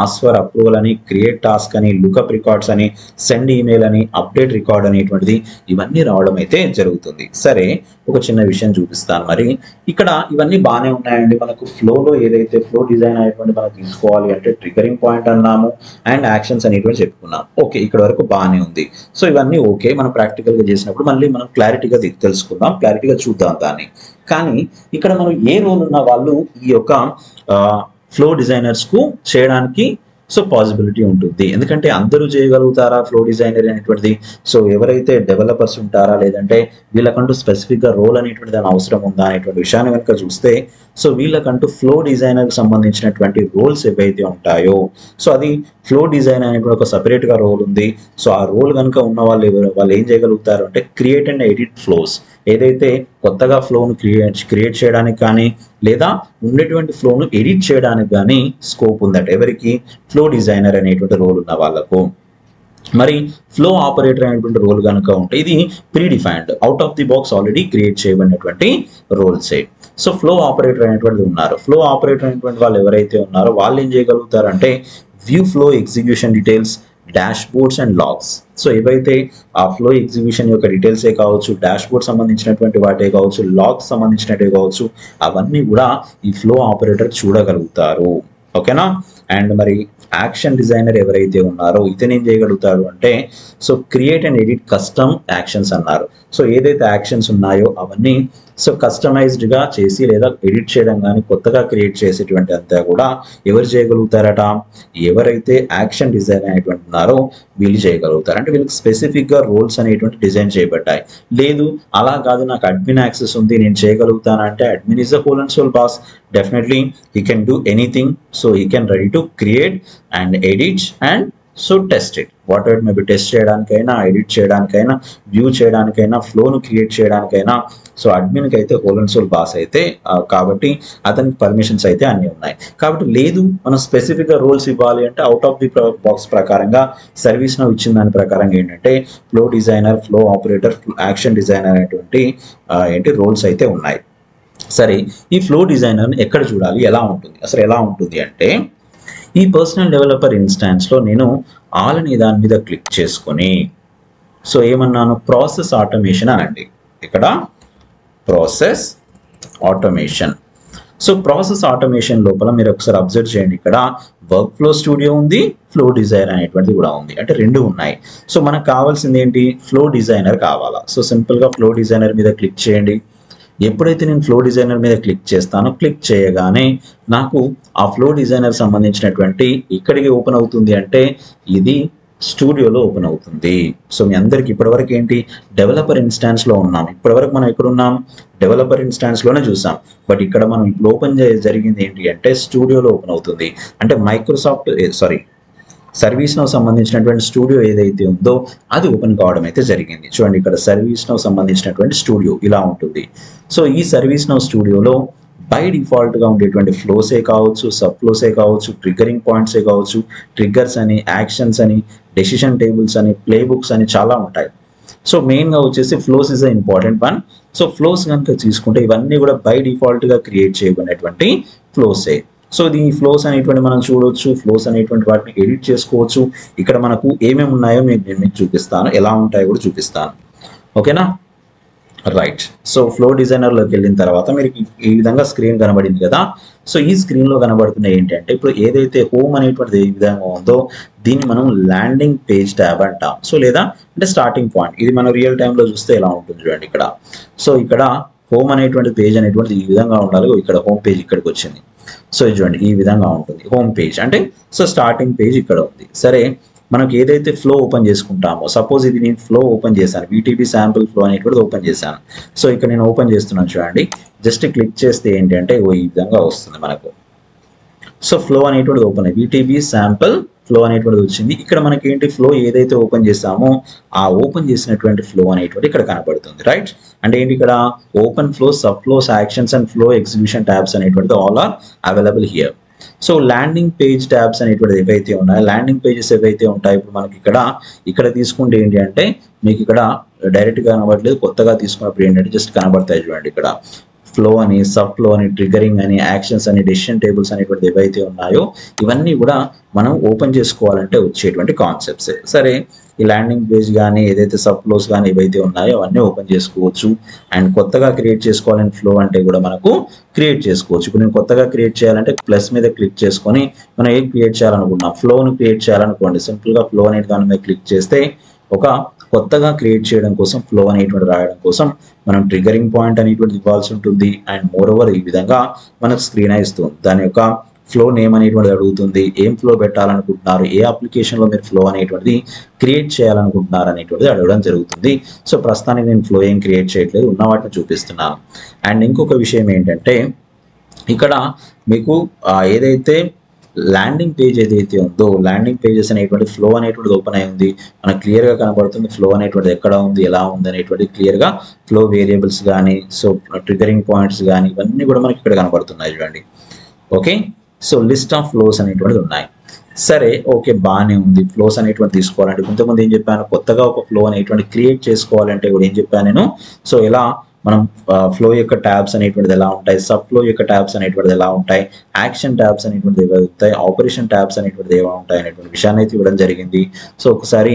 ఆస్క్ ఫర్ అప్రూవల్ అని, క్రియేట్ టాస్క్ అని, లుకప్ రికార్డ్స్ అని, సెండ్ ఈమెయిల్ అని, అప్డేట్ రికార్డ్ అనేటువంటిది ఇవన్నీ రావడం అయితే జరుగుతుంది. సరే, ఒక చిన్న విషయం చూపిస్తాను. మరి ఇక్కడ ఇవన్నీ బాగానే ఉన్నాయండి. మనకు ఫ్లోలో ఏదైతే ఫ్లో డిజైన్ అనేటువంటి మనం తీసుకోవాలి అంటే ట్రిగరింగ్ పాయింట్ అన్నాము అండ్ యాక్షన్స్ అనేటువంటి చెప్పుకున్నాం. ఓకే, ఇక్కడ వరకు బాగానే ఉంది. సో ఇవన్నీ ఓకే, మనం ప్రాక్టికల్గా చేసినప్పుడు మళ్ళీ మనం క్లారిటీగా తెలుసుకుందాం, క్లారిటీగా చూద్దాం దాన్ని. కానీ ఇక్కడ మనం ఏ రోల్ ఉన్న వాళ్ళు ఈ యొక్క ఫ్లో డిజైనర్స్ కు చేయడానికి సో పాసిబిలిటీ ఉంటుంది. ఎందుకంటే అందరూ చేయగలుగుతారా ఫ్లో డిజైనర్ అనేటువంటిది? సో ఎవరైతే డెవలపర్స్ ఉంటారా, లేదంటే వీళ్ళకంటూ స్పెసిఫిక్గా రోల్ అనేటువంటి దాని అవసరం ఉందా అనేటువంటి విషయాన్ని కనుక చూస్తే, సో వీళ్ళకంటూ ఫ్లో డిజైనర్కి సంబంధించినటువంటి రోల్స్ ఏవైతే ఉంటాయో, సో అది ఫ్లో డిజైన్ అనేటువంటి ఒక సపరేట్గా రోల్ ఉంది. సో ఆ రోల్ కనుక ఉన్న వాళ్ళు ఏం చేయగలుగుతారు అంటే క్రియేట్ అండ్ ఎడిట్ ఫ్లోస్, ఏదైతే కొత్తగా ఫ్లోను క్రియేట్ చేయడానికి కానీ లేదా ఉండేటువంటి ఫ్లోను ఎడిట్ చేయడానికి కానీ స్కోప్ ఉందట ఎవరికి, ఫ్లో డిజైనర్ అనేటువంటి రోల్ ఉన్న వాళ్ళకు. మరి ఫ్లో ఆపరేటర్ అనేటువంటి రోల్ కనుక ఉంటే ఇది predefined, out of the box already create చేయబడినటువంటి రోల్సే. సో ఫ్లో ఆపరేటర్ అనేటువంటిది ఉన్నారు. ఫ్లో ఆపరేటర్ అనేటువంటి వాళ్ళు ఎవరైతే ఉన్నారో వాళ్ళు ఏం చేయగలుగుతారంటే view flow execution details, dashboards and logs. So ఏవైతే ఆ ఫ్లో ఎగ్జిక్యూషన్ యొక్క డీటెయిల్సే కావచ్చు, డాష్ బోర్డ్ సంబంధించినటువంటి వాటే కావచ్చు, లాగ్స్ సంబంధించినట్టే కావచ్చు, అవన్నీ కూడా ఈ ఫ్లో ఆపరేటర్ చూడగలుగుతారు. ఓకేనా? అండ్ మరి యాక్షన్ డిజైనర్ ఎవరైతే ఉన్నారో ఇతను ఏం చేయగలుగుతారు అంటే so create and edit custom actions అన్నారు. సో ఏదైతే యాక్షన్స్ ఉన్నాయో అవన్నీ సో కస్టమైజ్డ్గా చేసి లేదా ఎడిట్ చేయడం కానీ కొత్తగా క్రియేట్ చేసేటువంటి అంతా కూడా ఎవరు చేయగలుగుతారట, ఎవరైతే యాక్షన్ డిజైన్ అనేటువంటి ఉన్నారో వీళ్ళు చేయగలుగుతారు. అంటే వీళ్ళకి స్పెసిఫిక్గా రోల్స్ అనేటువంటి డిజైన్ చేయబడ్డాయి. లేదు అలా కాదు, నాకు అడ్మిన్ యాక్సెస్ ఉంది నేను చేయగలుగుతాను అంటే admin is the whole and sole boss. Definitely he can do anything, so he can ready to create and edit and so test it whatever maybe, test చేయడానికైనా, ఎడిట్ చేయడానికైనా, వ్యూ చేయడానికైనా, ఫ్లోను క్రియేట్ చేయడానికైనా. సో అడ్మిన్కి అయితే హోల్ అండ్ సోల్ బాస్ అయితే కాబట్టి అతనికి పర్మిషన్స్ అయితే అన్నీ ఉన్నాయి. కాబట్టి లేదు మనం స్పెసిఫిక్గా రోల్స్ ఇవ్వాలి అంటే అవుట్ ఆఫ్ ది బాక్స్ ప్రకారంగా సర్వీస్ నౌ ఇచ్చిన దాని ప్రకారంగా ఏంటంటే flow designer, flow operator, action designer అనేటువంటి రోల్స్ అయితే ఉన్నాయి. సరే, ఈ ఫ్లో డిజైనర్ని ఎక్కడ చూడాలి, ఎలా ఉంటుంది, అసలు ఎలా ఉంటుంది అంటే ఈ పర్సనల్ డెవలపర్ ఇన్స్టాన్స్లో నేను ఆల్ అనే దాని మీద క్లిక్ చేసుకొని, సో ఏమన్నాను, ప్రాసెస్ ఆటోమేషన్ అనండి. ఇక్కడ process automation. So process automation లోపల మీరు ఒకసారి అబ్జర్వ్ చేయండి, ఇక్కడ వర్క్ ఫ్లో స్టూడియో ఉంది, ఫ్లో డిజైనర్ అనేటువంటిది కూడా ఉంది, అంటే రెండు ఉన్నాయి. సో మనకు కావాల్సింది ఏంటి, ఫ్లో డిజైనర్ కావాలా. సో సింపుల్గా ఫ్లో డిజైనర్ మీద క్లిక్ చేయండి. ఎప్పుడైతే నేను ఫ్లో డిజైనర్ మీద క్లిక్ చేస్తానో, క్లిక్ చేయగానే నాకు ఆ ఫ్లో డిజైనర్ సంబంధించినటువంటి ఇక్కడికి ఓపెన్ అవుతుంది, అంటే ఇది స్టూడియోలో ఓపెన్ అవుతుంది. సో మీ అందరికి ఇప్పటివరకు ఏంటి, డెవలపర్ ఇన్స్టాన్స్లో ఉన్నాం. ఇప్పటివరకు మనం ఎక్కడ ఉన్నాం, డెవలపర్ ఇన్స్టాన్స్లోనే చూసాం. బట్ ఇక్కడ మనం ఇప్పుడు ఓపెన్ జరిగింది ఏంటి అంటే స్టూడియోలో ఓపెన్ అవుతుంది. అంటే మైక్రోసాఫ్ట్ సర్వీస్ నౌ సంబంధించినటువంటి స్టూడియో ఏదైతే ఉందో అది ఓపెన్ కావడం అయితే జరిగింది. చూడండి, ఇక్కడ సర్వీస్ నౌ సంబంధించినటువంటి స్టూడియో ఇలా ఉంటుంది. సో ఈ సర్వీస్ నౌ స్టూడియోలో బై డిఫాల్ట్గా ఉండేటువంటి ఫ్లోసే కావచ్చు, సబ్ ఫ్లోసే కావచ్చు, ట్రిగ్గరింగ్ పాయింట్సే కావచ్చు, ట్రిగ్గర్స్ అని, యాక్షన్స్ అని, డెసిషన్ టేబుల్స్ అని, ప్లే బుక్స్ అని చాలా ఉంటాయి. సో మెయిన్గా వచ్చేసి flows is the important one. So flows కనుక తీసుకుంటే ఇవన్నీ కూడా బై డిఫాల్ట్గా క్రియేట్ చేయబడినటువంటి ఫ్లోసే. సో ఈ ఫ్లోస్ అనేటువంటి మనం చూడవచ్చు, ఫ్లోస్ అనేటువంటి వాటిని ఎడిట్ చేసుకోవచ్చు. ఇక్కడ మనకు ఏమేమి ఉన్నాయో నేను మీకు చూపిస్తాను, ఎలా ఉంటాయో కూడా చూపిస్తాను. ఓకేనా, రైట్. సో ఫ్లో డిజైనర్లోకి వెళ్ళిన తర్వాత మీరు ఈ విధంగా స్క్రీన్ కనబడింది కదా. సో ఈ స్క్రీన్లో కనబడుతున్న ఏంటంటే ఇప్పుడు ఏదైతే హోమ్ అనేటువంటిది ఏ విధంగా ఉందో దీన్ని మనం ల్యాండింగ్ పేజ్ ట్యాబ్ అంటాం. సో లేదా అంటే స్టార్టింగ్ పాయింట్, ఇది మనం రియల్ టైంలో చూస్తే ఎలా ఉంటుంది చూడండి ఇక్కడ. సో ఇక్కడ హోమ్ అనేటువంటి పేజ్ అనేటువంటిది ఈ విధంగా ఉండాలి. ఇక్కడ హోమ్ పేజ్ ఇక్కడికి వచ్చింది. సో చూడండి ఈ విధంగా ఉంటుంది హోమ్ పేజ్ అంటే. సో స్టార్టింగ్ పేజ్ ఇక్కడ ఉంది. సరే, మనకు ఏదైతే ఫ్లో ఓపెన్ చేసుకుంటామో, సపోజ్ ఇది నేను ఫ్లో ఓపెన్ చేశాను, వీటీబీ శాంపుల్ ఫ్లో అనేటువంటిది ఓపెన్ చేశాను. సో ఇక్కడ నేను ఓపెన్ చేస్తున్నాను చూడండి. జస్ట్ క్లిక్ చేస్తే ఏంటంటే ఈ విధంగా వస్తుంది మనకు. సో ఫ్లో అనేటువంటిది ఓపెన్ అయ్యి వీటీబీ శాంపుల్ ఫ్లో అనేటువంటిది వచ్చింది. ఇక్కడ మనకి ఏంటి, ఫ్లో ఏదైతే ఓపెన్ చేసామో ఆ ఓపెన్ చేసినటువంటి ఫ్లో అనేటువంటి ఇక్కడ కనబడుతుంది. రైట్, అంటే ఏంటి, ఇక్కడ open flow, sub flows, actions and flow execution tabs అనేటువంటిది all are available here. So landing page tabs అనేటువంటిది ఏవైతే ఉన్నాయో, ల్యాండింగ్ పేజెస్ ఏవైతే ఉంటాయో ఇప్పుడు మనకి ఇక్కడ తీసుకుంటే ఏంటి అంటే మీకు ఇక్కడ డైరెక్ట్గా కనబడలేదు, కొత్తగా తీసుకున్నప్పుడు ఏంటంటే జస్ట్ కనబడతాయి చూడండి. ఇక్కడ ఫ్లో అని, సబ్ ఫ్లో అని, ట్రిగరింగ్ అని, యాక్షన్స్ అని, డెసిషన్ టేబుల్స్ అనేటువంటి ఏవైతే ఉన్నాయో ఇవన్నీ కూడా మనం ఓపెన్ చేసుకోవాలంటే వచ్చేటువంటి కాన్సెప్ట్స్. సరే, ఈ ల్యాండింగ్ పేజ్ కానీ ఏదైతే సబ్ ఫ్లోస్ కానీ ఏవైతే ఉన్నాయో అవన్నీ ఓపెన్ చేసుకోవచ్చు. అండ్ కొత్తగా క్రియేట్ చేసుకోవాలని ఫ్లో అంటే కూడా మనకు క్రియేట్ చేసుకోవచ్చు. ఇప్పుడు నేను కొత్తగా క్రియేట్ చేయాలంటే ప్లస్ మీద క్లిక్ చేసుకొని మనం ఏం క్రియేట్ చేయాలనుకున్నాం, ఫ్లోను క్రియేట్ చేయాలనుకోండి. సింపుల్గా ఫ్లో అనే దాని మీద క్లిక్ చేస్తే ఒక కొత్తగా క్రియేట్ చేయడం కోసం, ఫ్లో అనేటువంటి రాయడం కోసం మనం ట్రిగరింగ్ పాయింట్ అనేటువంటిది ఇవ్వాల్సి ఉంటుంది. అండ్ మోర్ ఓవర్ ఈ విధంగా మనకు స్క్రీన్ ఇస్తుంది. దాని యొక్క ఫ్లో నేమ్ అనేటువంటిది అడుగుతుంది, ఏం ఫ్లో పెట్టాలనుకుంటున్నారు, ఏ అప్లికేషన్లో మీరు ఫ్లో అనేటువంటిది క్రియేట్ చేయాలనుకుంటున్నారు అనేటువంటిది అడగడం జరుగుతుంది. సో ప్రస్తుతానికి నేను ఫ్లో ఏం క్రియేట్ చేయట్లేదు, ఉన్న వాటిని చూపిస్తున్నాను. అండ్ ఇంకొక విషయం ఏంటంటే ఇక్కడ మీకు ఏదైతే ల్యాండింగ్ పేజ్ ఏదైతే ఉందో, ల్యాండింగ్ పేజెస్ అనేటువంటి ఫ్లో అనేటువంటిది ఓపెన్ అయి ఉంది. మనకు క్లియర్గా కనబడుతుంది ఫ్లో అనేటువంటిది ఎక్కడ ఉంది, ఎలా ఉంది అనేటువంటి క్లియర్గా ఫ్లో వేరియబుల్స్ కానీ, సో ట్రిగరింగ్ పాయింట్స్ కానీ ఇవన్నీ కూడా మనకి ఇక్కడ కనబడుతున్నాయి చూడండి. Okay, so list of flows అనేటువంటిది ఉన్నాయి. సరే, ఓకే, బాగానే ఉంది. ఫ్లోస్ అనేటువంటి తీసుకోవాలంటే కొంతమంది ఏం చెప్పాను, కొత్తగా ఒక ఫ్లో అనేటువంటి క్రియేట్ చేసుకోవాలంటే కూడా ఏం చెప్పాను నేను. సో ఇలా మనం ఫ్లో యొక్క ట్యాబ్స్ అనేటువంటిది ఎలా ఉంటాయి, సబ్ ఫ్లో యొక్క ట్యాబ్స్ అనేటువంటిది ఎలా ఉంటాయి, యాక్షన్ ట్యాబ్స్ అనేటువంటిది ఏవై ఉంటాయి, ఆపరేషన్ ట్యాబ్స్ అనేటువంటిది ఏవై ఉంటాయి అనేటువంటి విషయాన్ని అయితే ఇవ్వడం జరిగింది. సో ఒకసారి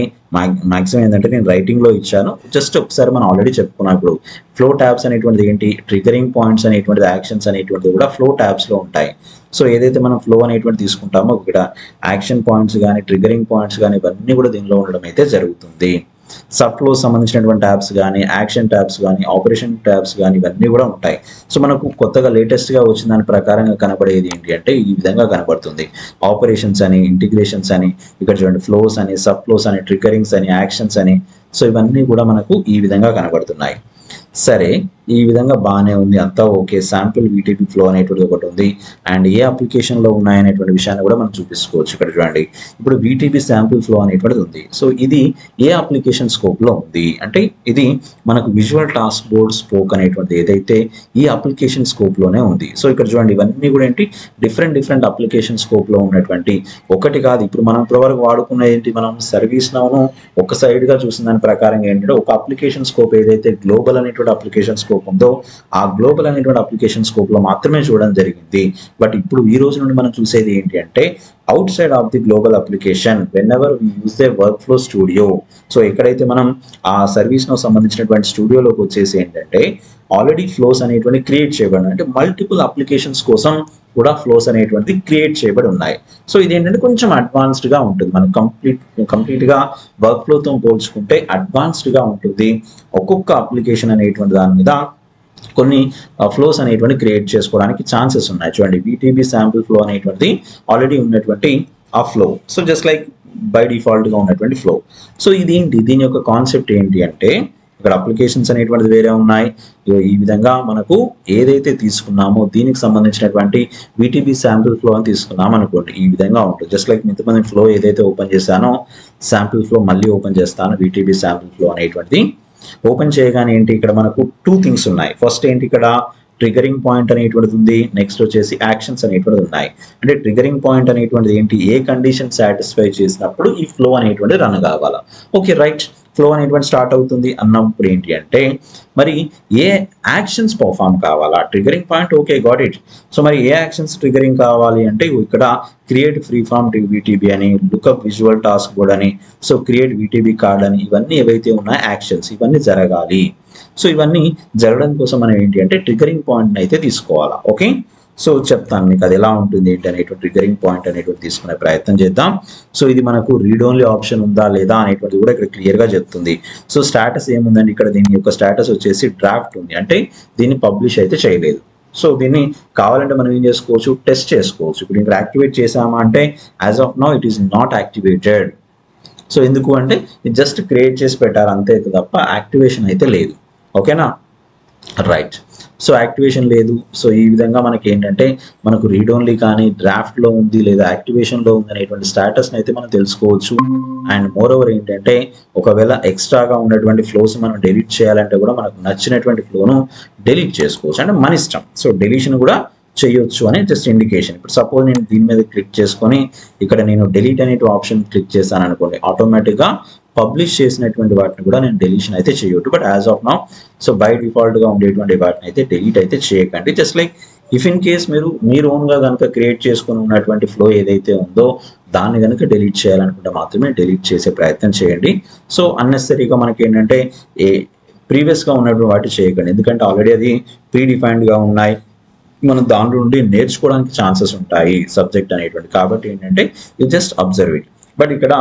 మాక్సిమం ఏంటంటే నేను రైటింగ్లో ఇచ్చాను, జస్ట్ ఒకసారి మనం ఆల్రెడీ చెప్పుకున్నాం. ఇప్పుడు ఫ్లో ట్యాబ్స్ అనేటువంటిది ఏంటి, ట్రిగరింగ్ పాయింట్స్ అనేటువంటిది, యాక్షన్స్ అనేటువంటిది కూడా ఫ్లో ట్యాబ్స్లో ఉంటాయి. సో ఏదైతే మనం ఫ్లో అనేటువంటి తీసుకుంటామో ఇక్కడ యాక్షన్ పాయింట్స్ కానీ, ట్రిగరింగ్ పాయింట్స్ కానీ ఇవన్నీ కూడా దీనిలో ఉండడం అయితే జరుగుతుంది. సబ్ ఫ్లో సంబంధించినటువంటి ట్యాబ్స్ కానీ, యాక్షన్ ట్యాబ్స్ కానీ, ఆపరేషన్ ట్యాబ్స్ కానీ ఇవన్నీ కూడా ఉంటాయి. సో మనకు కొత్తగా లేటెస్ట్గా వచ్చిన దాని ప్రకారంగా కనబడేది ఏంటి అంటే ఈ విధంగా కనబడుతుంది. ఆపరేషన్స్ అని, ఇంటిగ్రేషన్స్ అని, ఇక్కడ చూడండి ఫ్లోస్ అని, సబ్ ఫ్లోస్ అని, ట్రిగరింగ్స్ అని, యాక్షన్స్ అని, సో ఇవన్నీ కూడా మనకు ఈ విధంగా కనబడుతున్నాయి. సరే, ఈ విధంగా బాగానే ఉంది, అంతా ఓకే. శాంపుల్ వీటీపీ ఫ్లో అనేటువంటిది ఒకటి ఉంది అండ్ ఏ అప్లికేషన్లో ఉన్నాయనేటువంటి విషయాన్ని కూడా మనం చూపించుకోవచ్చు. ఇక్కడ చూడండి, ఇప్పుడు వీటీపీ శాంపుల్ ఫ్లో అనేటువంటిది ఉంది. సో ఇది ఏ అప్లికేషన్ స్కోప్లో ఉంది అంటే ఇది మనకు విజువల్ టాస్క్ బోర్డ్ స్పోక్ అనేటువంటిది ఏదైతే ఈ అప్లికేషన్ స్కోప్లోనే ఉంది. సో ఇక్కడ చూడండి, ఇవన్నీ కూడా ఏంటి డిఫరెంట్ అప్లికేషన్ స్కోప్లో ఉన్నటువంటి ఒకటి కాదు. ఇప్పుడు మనం ఇప్పటివరకు వాడుకున్న ఏంటి, మనం సర్వీస్ నౌను ఒక సైడ్గా చూసిన దాని ప్రకారం ఏంటంటే ఒక అప్లికేషన్ స్కోప్ ఏదైతే గ్లోబల్ అనేటువంటి అప్లికేషన్ స్కోప్ ఉందో ఆ గ్లోబల్ అనేటువంటి అప్లికేషన్ స్కోప్ లో మాత్రమే చూడడం జరిగింది. బట్ ఇప్పుడు ఈ రోజు నుండి మనం చూసేది ఏంటి అంటే outside of the global application whenever we use the workflow studio. So ఎక్కడైతే మనం ఆ సర్వీస్ ను సంబంధించినటువంటి స్టూడియోలోకి వచ్చేసి ఏంటంటే ఆల్రెడీ ఫ్లోస్ అనేటువంటి క్రియేట్ చేయబడి అంటే మల్టిపుల్ అప్లికేషన్స్ కోసం కూడా ఫ్లోస్ అనేటువంటి క్రియేట్ చేయబడి ఉన్నాయి. సో ఇది ఏంటంటే కొంచెం అడ్వాన్స్డ్ గా ఉంటుంది, మనం కంప్లీట్ గా వర్క్ ఫ్లోతో పోల్చుకుంటే అడ్వాన్స్డ్ గా ఉంటుంది. ఒక్కొక్క అప్లికేషన్ అనేటువంటి దాని మీద కొన్ని ఫ్లోస్ అనేటువంటి క్రియేట్ చేసుకోవడానికి ఛాన్సెస్ ఉన్నాయి. చూడండి, వీటీబీ శాంపుల్ ఫ్లో అనేటువంటిది ఆల్రెడీ ఉన్నటువంటి ఆ flow. So just like by default గా ఉన్నటువంటి ఫ్లో. సో ఇది ఏంటి, దీని యొక్క కాన్సెప్ట్ ఏంటి అంటే ఇక్కడ అప్లికేషన్స్ అనేటువంటిది వేరే ఉన్నాయి. ఈ విధంగా మనకు ఏదైతే తీసుకున్నామో దీనికి సంబంధించినటువంటి వీటీబీ శాంపుల్ ఫ్లో అని తీసుకున్నాం అనుకోండి, ఈ విధంగా ఉంటుంది. జస్ట్ లైక్ ఇంతమంది ఫ్లో ఏదైతే ఓపెన్ చేశానో శాంపుల్ ఫ్లో మళ్ళీ ఓపెన్ చేస్తాను. వీటీబీ శాంపుల్ ఫ్లో అనేటువంటిది ఓపెన్ చేయగానే ఏంటి, ఇక్కడ మనకు టూ థింగ్స్ ఉన్నాయి. ఫస్ట్ ఏంటి, ఇక్కడ ట్రిగరింగ్ పాయింట్ అనేటువంటిది ఉంది, నెక్స్ట్ వచ్చేసి యాక్షన్స్ అనేటువంటిది ఉన్నాయి. అంటే ట్రిగరింగ్ పాయింట్ అనేటువంటిది ఏంటి, ఏ కండిషన్ సాటిస్ఫై చేసినప్పుడు ఈ ఫ్లో అనేటువంటి రన్ కావాలా. ఓకే రైట్, ఫ్లో అనేటువంటి స్టార్ట్ అవుతుంది అన్నప్పుడు ఏంటి అంటే మరి ఏ యాక్షన్స్ పర్ఫామ్ కావాలా. Triggering point okay, got it. So మరి ఏ యాక్షన్స్ ట్రిగరింగ్ కావాలి అంటే ఇక్కడ క్రియేట్ ఫ్రీ ఫామ్ వీటీబీ అని, లుకప్ విజువల్ టాస్క్ బోర్డ్ అని, సో క్రియేట్ వీటీబీ కార్డ్ అని, ఇవన్నీ ఏవైతే ఉన్నాయో యాక్షన్స్ ఇవన్నీ జరగాలి. సో ఇవన్నీ జరగడం కోసం మనం ఏంటి అంటే ట్రిగరింగ్ పాయింట్ అయితే తీసుకోవాలా. ఓకే, సో చెప్తాను మీకు అది ఎలా ఉంటుంది ఏంటి అనేటువంటి ట్రిగరింగ్ పాయింట్ అనేటువంటి తీసుకునే ప్రయత్నం చేద్దాం. సో ఇది మనకు రీడ్ ఓన్లీ ఆప్షన్ ఉందా లేదా అనేటువంటిది కూడా ఇక్కడ క్లియర్ గా చెప్తుంది. సో స్టేటస్ ఏముందండి, ఇక్కడ దీని యొక్క స్టేటస్ వచ్చేసి డ్రాఫ్ట్ ఉంది, అంటే దీన్ని పబ్లిష్ అయితే చేయలేదు. సో దీన్ని కావాలంటే మనం ఏం చేసుకోవచ్చు, టెస్ట్ చేసుకోవచ్చు. ఇప్పుడు ఇక్కడ యాక్టివేట్ చేసామా అంటే as of now it is not activated. So ఎందుకు అంటే ఇది జస్ట్ క్రియేట్ చేసి పెట్టారు అంతే తప్ప యాక్టివేషన్ అయితే లేదు. ఓకేనా, రైట్. సో యాక్టివేషన్ లేదు. సో ఈ విధంగా మనకి ఏంటంటే మనకు రీడ్ ఓన్లీ కానీ డ్రాఫ్ట్ లో ఉంది లేదా యాక్టివేషన్ లో ఉంది అనేటువంటి స్టేటస్ అయితే మనం తెలుసుకోవచ్చు. అండ్ మోర్ ఓవర్ ఏంటంటే ఒకవేళ ఎక్స్ట్రాగా ఉన్నటువంటి ఫ్లోస్ మనం డెలీట్ చేయాలంటే కూడా మనకు నచ్చినటువంటి ఫ్లోను డెలీట్ చేసుకోవచ్చు, అంటే మన ఇష్టం. సో డెలీషన్ కూడా చేయొచ్చు అని జస్ట్ ఇండికేషన్. ఇప్పుడు సపోజ్ నేను దీని మీద క్లిక్ చేసుకొని ఇక్కడ నేను డెలీట్ అనే ఆప్షన్ క్లిక్ చేశాను అనుకోండి, ఆటోమేటిక్గా పబ్లిష్ చేసినటువంటి వాటిని కూడా నేను డెలీషన్ అయితే చేయొద్దు. But as of now so by default గా ఉండేటువంటి వాటిని అయితే డెలీట్ అయితే చేయకండి. Just like if in case మీరు ఓన్ గా కనుక క్రియేట్ చేసుకుని ఉన్నటువంటి ఫ్లో ఏదైతే ఉందో దాన్ని కనుక డెలీట్ చేయాలనుకుంటే మాత్రమే డెలీట్ చేసే ప్రయత్నం చేయండి. సో అన్నెసరీగా మనకి ఏంటంటే ప్రీవియస్ గా ఉన్నటువంటి వాటి చేయకండి, ఎందుకంటే ఆల్రెడీ అది ప్రీ డిఫైన్డ్ గా ఉన్నాయి, మనం దాని నుండి నేర్చుకోవడానికి ఛాన్సెస్ ఉంటాయి సబ్జెక్ట్ అనేటువంటి. కాబట్టి ఏంటంటే you just observe it. But ఇక్కడ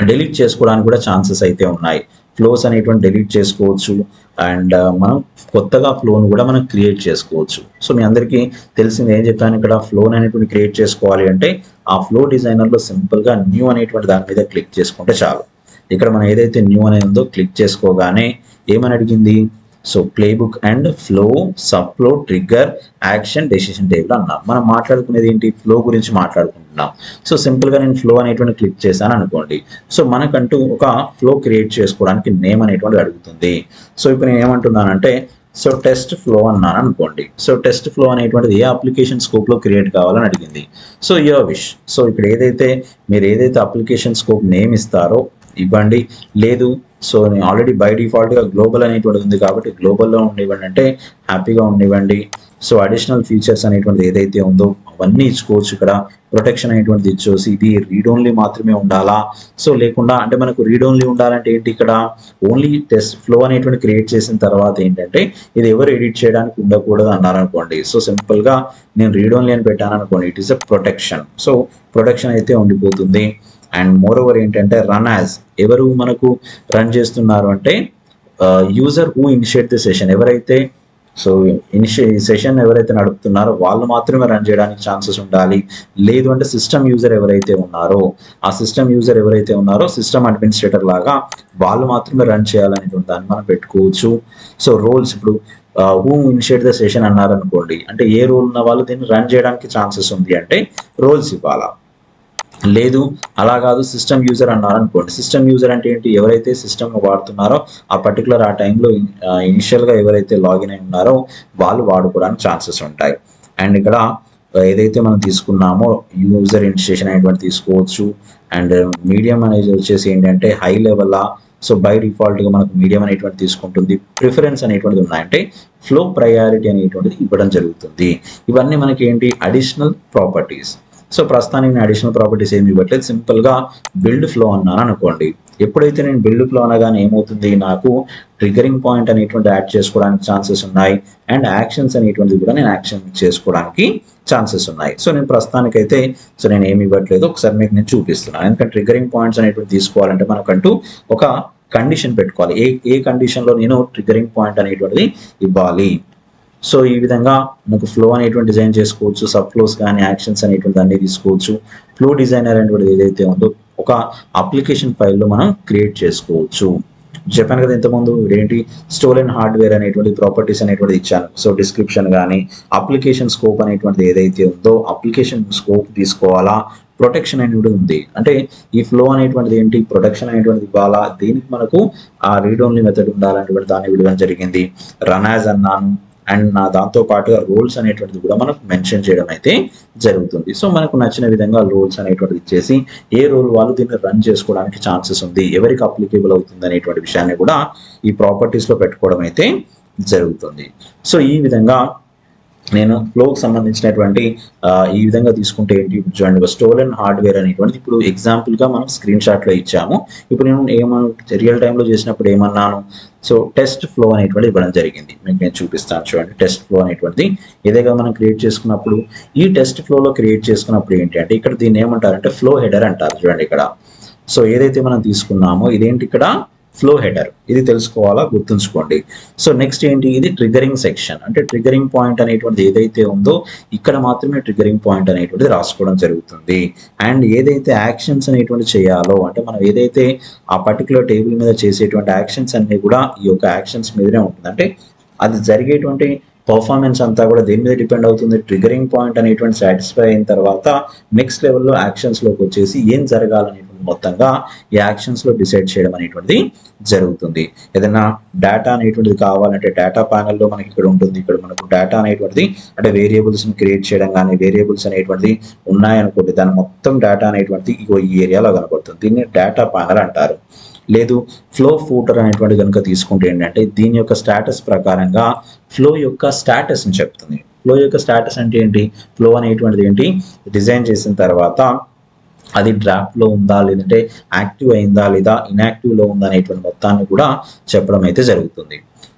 డెలీట్ చేసుకోవడానికి కూడా ఛాన్సెస్ అయితే ఉన్నాయి. ఫ్లోస్ అనేటువంటి డెలీట్ చేసుకోవచ్చు అండ్ మనం కొత్తగా ఫ్లోను కూడా మనం క్రియేట్ చేసుకోవచ్చు. సో మీ అందరికీ తెలిసింది ఏం చెప్పాను, ఇక్కడ ఫ్లోన్ అనేటువంటి క్రియేట్ చేసుకోవాలి అంటే ఆ ఫ్లో డిజైనర్లో సింపుల్గా న్యూ అనేటువంటి దాని మీద క్లిక్ చేసుకుంటే చాలు. ఇక్కడ మనం ఏదైతే న్యూ అనేది ఉందో క్లిక్ చేసుకోగానే ఏమని అడిగింది, so playbook and flow sub flow trigger action decision table అన్నాం. మనం మాట్లాడుకునేది ఏంటి, ఫ్లో గురించి మాట్లాడుకుంటున్నాం. సో సింపుల్గా నేను ఫ్లో అనేటువంటి క్లిక్ చేశాను అనుకోండి, సో మనకంటూ ఒక ఫ్లో క్రియేట్ చేసుకోవడానికి నేమ్ అనేటువంటి అడుగుతుంది. సో ఇప్పుడు నేను ఏమంటున్నానంటే సో టెస్ట్ ఫ్లో అన్నాను అనుకోండి. సో టెస్ట్ ఫ్లో అనేటువంటిది ఏ అప్లికేషన్ స్కోప్ లో క్రియేట్ కావాలని అడిగింది. So your wish. సో ఇక్కడ మీరు ఏదైతే అప్లికేషన్ స్కోప్ నేమ్ ఇస్తారో ఇవ్వండి, లేదు సో నేను ఆల్రెడీ బై డిఫాల్ట్గా గ్లోబల్ అనేటువంటిది ఉంది కాబట్టి గ్లోబల్లో ఉండివ్వండి అంటే హ్యాపీగా ఉండివ్వండి. సో అడిషనల్ ఫీచర్స్ అనేటువంటిది ఏదైతే ఉందో అవన్నీ ఇచ్చుకోవచ్చు. ఇక్కడ ప్రొటెక్షన్ అనేటువంటిది ఇచ్చేసి ఇది రీడ్ ఓన్లీ మాత్రమే ఉండాలా, సో లేకుండా అంటే మనకు రీడ్ ఓన్లీ ఉండాలంటే ఏంటి, ఇక్కడ ఓన్లీ టెస్ట్ ఫ్లో అనేటువంటి క్రియేట్ చేసిన తర్వాత ఏంటంటే ఇది ఎవరు ఎడిట్ చేయడానికి ఉండకూడదు అన్నారు అనుకోండి. సో సింపుల్గా నేను రీడ్ ఓన్లీ అని పెట్టాను అనుకోండి, it is a protection. So protection అయితే ఉండిపోతుంది. అండ్ మోర్ ఓవర్ ఏంటంటే రన్ యాజ్, ఎవరు మనకు రన్ చేస్తున్నారు అంటే user who initiate the session, ఎవరైతే సో సెషన్ ఎవరైతే నడుపుతున్నారో వాళ్ళు మాత్రమే రన్ చేయడానికి ఛాన్సెస్ ఉండాలి. లేదు అంటే సిస్టమ్ యూజర్ ఎవరైతే ఉన్నారో ఆ సిస్టమ్ యూజర్ ఎవరైతే ఉన్నారో సిస్టమ్ అడ్మినిస్ట్రేటర్ లాగా వాళ్ళు మాత్రమే రన్ చేయాలనేటువంటి దాన్ని మనం పెట్టుకోవచ్చు. సో రోల్స్ ఇప్పుడు హూ ఇనిషియేట్ ద సెషన్ అన్నారనుకోండి, అంటే ఏ రోల్ ఉన్న వాళ్ళు దీన్ని రన్ చేయడానికి ఛాన్సెస్ ఉంది అంటే రోల్స్ ఇవ్వాలా. లేదు అలా కాదు సిస్టమ్ యూజర్ అన్నారనుకోండి, సిస్టమ్ యూజర్ అంటే ఏంటి, ఎవరైతే సిస్టమ్ వాడుతున్నారో ఆ పర్టికులర్ ఆ టైంలో ఇనిషియల్గా ఎవరైతే లాగిన్ అయి ఉన్నారో వాళ్ళు వాడుకోవడానికి ఛాన్సెస్ ఉంటాయి. అండ్ ఇక్కడ ఏదైతే మనం తీసుకున్నామో యూజర్ ఇనిషియేషన్ అనేటువంటి తీసుకోవచ్చు. అండ్ మీడియం అనేది వచ్చేసి ఏంటంటే హై లెవెల్, సో బై డిఫాల్ట్గా మనకు మీడియం అనేటువంటి తీసుకుంటుంది. ప్రిఫరెన్స్ అనేటువంటిది ఉన్నాయంటే ఫ్లో ప్రయారిటీ అనేటువంటిది ఇవ్వడం జరుగుతుంది. ఇవన్నీ మనకి ఏంటి అడిషనల్ ప్రాపర్టీస్. సో ప్రస్తుతానికి నేను అడిషనల్ ప్రాపర్టీస్ ఏమి ఇవ్వట్లేదు, సింపుల్గా బిల్డ్ ఫ్లో అన్నాను అనుకోండి. ఎప్పుడైతే నేను బిల్డ్ ఫ్లో అనగానే ఏమవుతుంది, నాకు ట్రిగరింగ్ పాయింట్ అనేటువంటి యాడ్ చేసుకోవడానికి ఛాన్సెస్ ఉన్నాయి. అండ్ యాక్షన్స్ అనేటువంటిది కూడా నేను యాక్షన్ చేసుకోవడానికి ఛాన్సెస్ ఉన్నాయి. సో నేను ప్రస్తుతానికైతే సో నేను ఏమి ఇవ్వట్లేదు, ఒకసారి మీకు నేను చూపిస్తున్నాను. ఎందుకంటే ట్రిగరింగ్ పాయింట్స్ అనేటువంటి తీసుకోవాలంటే మనకంటూ ఒక కండిషన్ పెట్టుకోవాలి. ఏ కండిషన్లో నేను ట్రిగరింగ్ పాయింట్ అనేటువంటిది ఇవ్వాలి. సో ఈ విధంగా మనకు ఫ్లో అనేటువంటి డిజైన్ చేసుకోవచ్చు. సబ్ ఫ్లోస్ కానీ యాక్షన్స్ అనేటువంటి అన్ని తీసుకోవచ్చు. ఫ్లో డిజైనర్ అనేటువంటిది ఏదైతే ఉందో ఒక అప్లికేషన్ ఫైల్లో మనం క్రియేట్ చేసుకోవచ్చు. చెప్పాను కదా ఇంతకుముందు ఏంటి స్టోలెన్ హార్డ్వేర్ అనేటువంటి ప్రాపర్టీస్ అనేటువంటిది ఇచ్చాను. సో డిస్క్రిప్షన్ కానీ అప్లికేషన్ స్కోప్ అనేటువంటిది ఏదైతే ఉందో అప్లికేషన్ స్కోప్ తీసుకోవాలా. ప్రొటెక్షన్ అనేటువంటి ఉంది, అంటే ఈ ఫ్లో అనేటువంటిది ఏంటి ప్రొటెక్షన్ అనేటువంటిది ఇవ్వాలా. దీనికి మనకు ఆ రీడ్ ఓన్లీ మెథడ్ ఉండాలనేటువంటి దాన్ని విడవడం జరిగింది. రన్ యాజ్ అన్నాను. అండ్ దాంతో పాటుగా రోల్స్ అనేటువంటిది కూడా మనకు మెన్షన్ చేయడం అయితే జరుగుతుంది. సో మనకు నచ్చిన విధంగా రోల్స్ అనేటువంటిది ఇచ్చేసి ఏ రోల్ వాళ్ళు దీన్ని రన్ చేసుకోవడానికి ఛాన్సెస్ ఉంది, ఎవరికి అప్లికేబుల్ అవుతుంది అనేటువంటి విషయాన్ని కూడా ఈ ప్రాపర్టీస్లో పెట్టుకోవడం అయితే జరుగుతుంది. సో ఈ విధంగా నేను ఫ్లోకి సంబంధించినటువంటి ఈ విధంగా తీసుకుంటే ఏంటి చూడండి, స్టోలెన్ హార్డ్వేర్ అనేటువంటిది ఇప్పుడు ఎగ్జాంపుల్గా మనం స్క్రీన్ షాట్లో ఇచ్చాము. ఇప్పుడు నేను రియల్ టైంలో చేసినప్పుడు ఏమన్నాను, సో టెస్ట్ ఫ్లో అనేటువంటి ఇవ్వడం జరిగింది. మీకు నేను చూపిస్తాను చూడండి. టెస్ట్ ఫ్లో అనేటువంటిది ఏదైనా మనం క్రియేట్ చేసుకున్నప్పుడు ఈ టెస్ట్ ఫ్లోలో క్రియేట్ చేసుకున్నప్పుడు ఏంటి అంటే ఇక్కడ దీన్ని ఏమంటారంటే ఫ్లో హెడర్ అంటారు చూడండి ఇక్కడ. సో ఏదైతే మనం తీసుకున్నామో ఇదేంటి ఇక్కడ ఫ్లో హెడర్, ఇది తెలుసుకోవాలా, గుర్తుంచుకోండి. సో నెక్స్ట్ ఏంటి, ఇది ట్రిగరింగ్ సెక్షన్, అంటే ట్రిగరింగ్ పాయింట్ అనేటువంటిది ఏదైతే ఉందో ఇక్కడ మాత్రమే ట్రిగరింగ్ పాయింట్ అనేటువంటిది రాసుకోవడం జరుగుతుంది. అండ్ ఏదైతే యాక్షన్స్ అనేటువంటి చేయాలో, అంటే మనం ఏదైతే ఆ పర్టికులర్ టేబుల్ మీద చేసేటువంటి యాక్షన్స్ అన్ని కూడా ఈ యొక్క యాక్షన్స్ మీదనే ఉంటుంది. అంటే అది జరిగేటువంటి పర్ఫార్మెన్స్ అంతా కూడా దేని మీద డిపెండ్ అవుతుంది, ట్రిగరింగ్ పాయింట్ అనేటువంటి సాటిస్ఫై అయిన తర్వాత నెక్స్ట్ లెవెల్లో యాక్షన్స్లోకి వచ్చేసి ఏం జరగాలనేటువంటి మొత్తంగా ఈ యాక్షన్స్లో డిసైడ్ చేయడం అనేటువంటిది జరుగుతుంది. ఏదైనా డేటా అనేటువంటిది కావాలంటే డేటా ప్యానల్లో మనకి ఇక్కడ ఉంటుంది. ఇక్కడ మనకు డేటా అనేటువంటిది అంటే వేరియబుల్స్ని క్రియేట్ చేయడం కానీ వేరియబుల్స్ అనేటువంటిది ఉన్నాయనుకోండి, దాని మొత్తం డేటా అనేటువంటిది ఈ ఏరియాలో కనబడుతుంది. దీన్ని డేటా ప్యానల్ అంటారు. లేదు ఫ్లో ఫూటర్ అనేటువంటి కనుక తీసుకుంటే ఏంటంటే దీని యొక్క స్టేటస్ ప్రకారంగా ఫ్లో యొక్క స్టేటస్ని చెప్తుంది. ఫ్లో యొక్క స్టేటస్ అంటే ఏంటి, ఫ్లో అనేటువంటిది ఏంటి డిజైన్ చేసిన తర్వాత అది డ్రాఫ్ట్లో ఉందా లేదంటే యాక్టివ్ అయిందా లేదా ఇన్యాక్టివ్లో ఉందా అనేటువంటి మొత్తాన్ని కూడా చెప్పడం అయితే జరుగుతుంది.